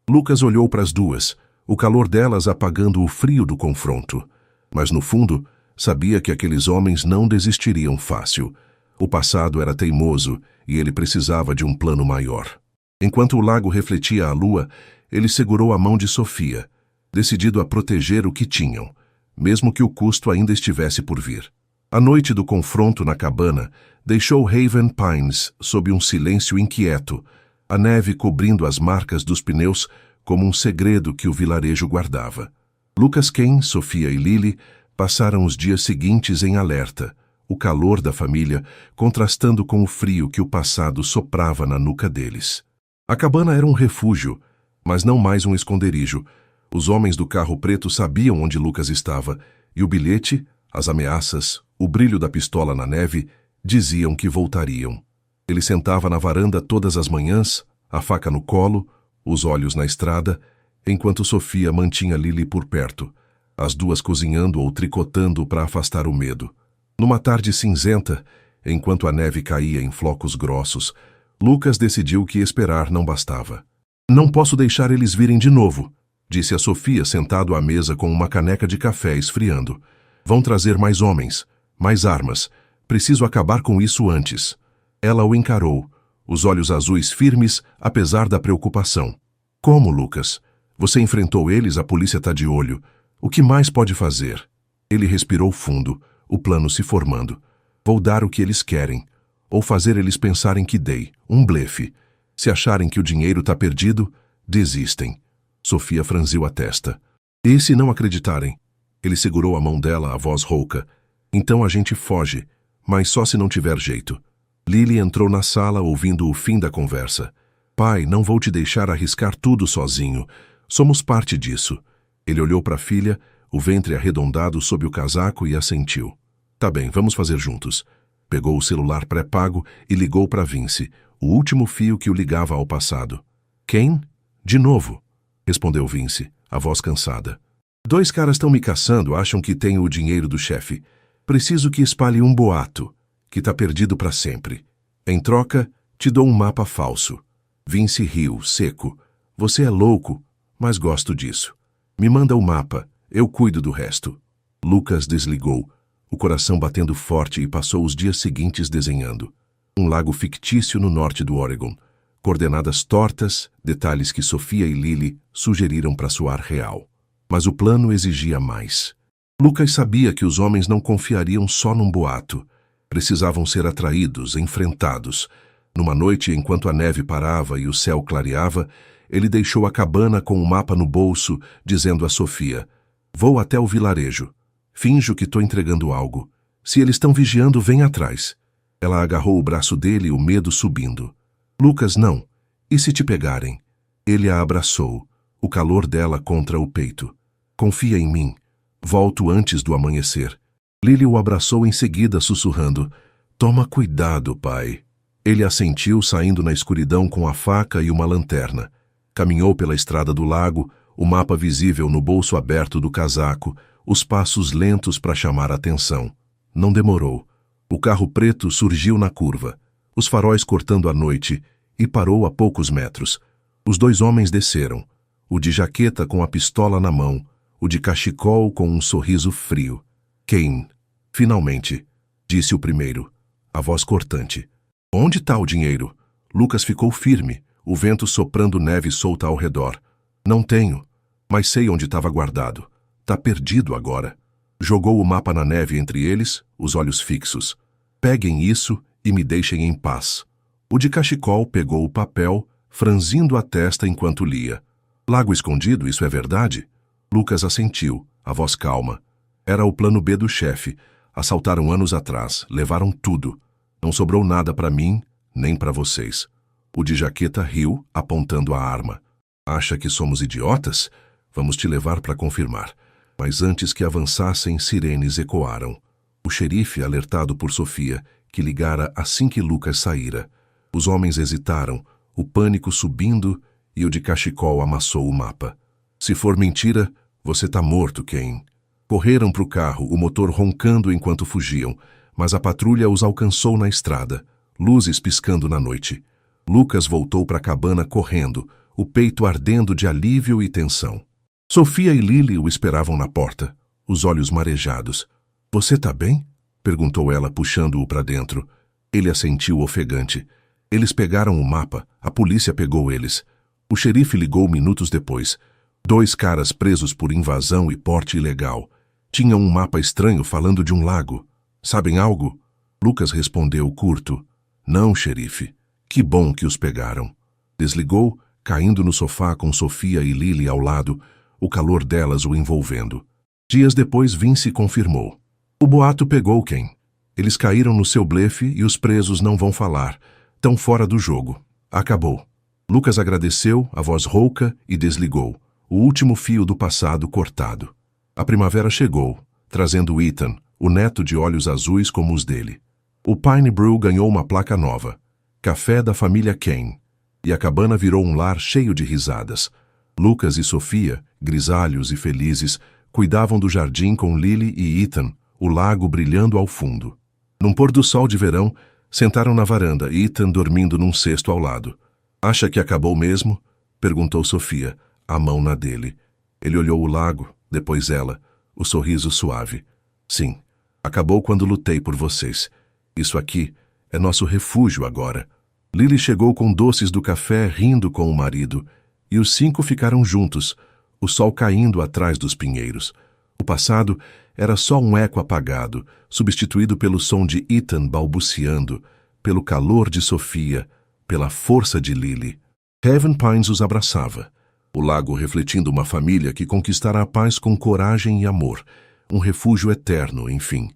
Speaker 1: Lucas olhou para as duas, o calor delas apagando o frio do confronto. Mas no fundo, sabia que aqueles homens não desistiriam fácil. O passado era teimoso e ele precisava de um plano maior. Enquanto o lago refletia a lua, ele segurou a mão de Sofia, decidido a proteger o que tinham, mesmo que o custo ainda estivesse por vir. A noite do confronto na cabana deixou Haven Pines sob um silêncio inquieto, a neve cobrindo as marcas dos pneus como um segredo que o vilarejo guardava. Lucas, Kane, Sofia e Lily passaram os dias seguintes em alerta, o calor da família contrastando com o frio que o passado soprava na nuca deles. A cabana era um refúgio, mas não mais um esconderijo. Os homens do carro preto sabiam onde Lucas estava, e o bilhete, as ameaças, o brilho da pistola na neve, diziam que voltariam. Ele sentava na varanda todas as manhãs, a faca no colo, os olhos na estrada, enquanto Sofia mantinha Lily por perto, as duas cozinhando ou tricotando para afastar o medo. Numa tarde cinzenta, enquanto a neve caía em flocos grossos, Lucas decidiu que esperar não bastava. "Não posso deixar eles virem de novo", disse a Sofia sentado à mesa com uma caneca de café esfriando. "Vão trazer mais homens, mais armas. Preciso acabar com isso antes." Ela o encarou, os olhos azuis firmes, apesar da preocupação. "Como, Lucas? Você enfrentou eles, a polícia está de olho. O que mais pode fazer?" Ele respirou fundo, o plano se formando. "Vou dar o que eles querem, ou fazer eles pensarem que dei, um blefe. Se acharem que o dinheiro está perdido, desistem." Sofia franziu a testa. "E se não acreditarem?" Ele segurou a mão dela, a voz rouca. "Então a gente foge, mas só se não tiver jeito." Lily entrou na sala ouvindo o fim da conversa. "Pai, não vou te deixar arriscar tudo sozinho. Somos parte disso." Ele olhou para a filha, o ventre arredondado sob o casaco e assentiu. "Tá bem, vamos fazer juntos." Pegou o celular pré-pago e ligou para Vince, o último fio que o ligava ao passado. "Kane? De novo?" respondeu Vince, a voz cansada. "Dois caras estão me caçando, acham que tenho o dinheiro do chefe. Preciso que espalhe um boato, que tá perdido para sempre. Em troca, te dou um mapa falso." Vince riu, seco. "Você é louco, mas gosto disso. Me manda o mapa, eu cuido do resto." Lucas desligou, o coração batendo forte, e passou os dias seguintes desenhando. Um lago fictício no norte do Oregon. Coordenadas tortas, detalhes que Sofia e Lily sugeriram para soar real. Mas o plano exigia mais. Lucas sabia que os homens não confiariam só num boato. Precisavam ser atraídos, enfrentados. Numa noite, enquanto a neve parava e o céu clareava, ele deixou a cabana com o mapa no bolso, dizendo a Sofia: "Vou até o vilarejo. Finjo que estou entregando algo. Se eles estão vigiando, vem atrás." Ela agarrou o braço dele, o medo subindo. "Lucas, não. E se te pegarem?" Ele a abraçou, o calor dela contra o peito. "Confia em mim. Volto antes do amanhecer." Lily o abraçou em seguida, sussurrando: "Toma cuidado, pai." Ele assentiu, saindo na escuridão com a faca e uma lanterna. Caminhou pela estrada do lago, o mapa visível no bolso aberto do casaco, os passos lentos para chamar a atenção. Não demorou. O carro preto surgiu na curva, os faróis cortando a noite, e parou a poucos metros. Os dois homens desceram, o de jaqueta com a pistola na mão, o de cachecol com um sorriso frio. "Kane, finalmente", disse o primeiro, a voz cortante. "Onde está o dinheiro?" Lucas ficou firme, o vento soprando neve solta ao redor. "Não tenho, mas sei onde estava guardado. Tá perdido agora." Jogou o mapa na neve entre eles, os olhos fixos. "Peguem isso e me deixem em paz." O de cachecol pegou o papel, franzindo a testa enquanto lia. "Lago escondido, isso é verdade?" Lucas assentiu, a voz calma. "Era o plano B do chefe. Assaltaram anos atrás, levaram tudo. Não sobrou nada para mim, nem para vocês." O de jaqueta riu, apontando a arma. "Acha que somos idiotas? Vamos te levar para confirmar." Mas antes que avançassem, sirenes ecoaram. O xerife, alertado por Sofia, que ligara assim que Lucas saíra. Os homens hesitaram, o pânico subindo, e o de cachecol amassou o mapa. "Se for mentira, você tá morto, Kane." Correram para o carro, o motor roncando enquanto fugiam, mas a patrulha os alcançou na estrada, luzes piscando na noite. Lucas voltou para a cabana correndo, o peito ardendo de alívio e tensão. Sofia e Lily o esperavam na porta, os olhos marejados. "Você tá bem?" perguntou ela, puxando-o para dentro. Ele assentiu ofegante. Eles pegaram o mapa, a polícia pegou eles. O xerife ligou minutos depois. 2 caras presos por invasão e porte ilegal. Tinham um mapa estranho falando de um lago. "Sabem algo?" Lucas respondeu curto. "Não, xerife. Que bom que os pegaram." Desligou, caindo no sofá com Sofia e Lily ao lado, o calor delas o envolvendo. Dias depois, Vince confirmou. "O boato pegou quem? Eles caíram no seu blefe e os presos não vão falar. Tão fora do jogo. Acabou." Lucas agradeceu, a voz rouca, e desligou, o último fio do passado cortado. A primavera chegou, trazendo Ethan, o neto de olhos azuis como os dele. O Pine Brew ganhou uma placa nova. Café da família Kane. E a cabana virou um lar cheio de risadas. Lucas e Sofia, grisalhos e felizes, cuidavam do jardim com Lily e Ethan, o lago brilhando ao fundo. Num pôr do sol de verão, sentaram na varanda, Ethan dormindo num cesto ao lado. "Acha que acabou mesmo?" perguntou Sofia, a mão na dele. Ele olhou o lago, depois ela, o sorriso suave. "Sim, acabou quando lutei por vocês. Isso aqui é nosso refúgio agora." Lily chegou com doces do café, rindo com o marido, e os 5 ficaram juntos, o sol caindo atrás dos pinheiros. O passado era só um eco apagado, substituído pelo som de Ethan balbuciando, pelo calor de Sofia, pela força de Lily. Haven Pines os abraçava, o lago refletindo uma família que conquistara a paz com coragem e amor, um refúgio eterno, enfim.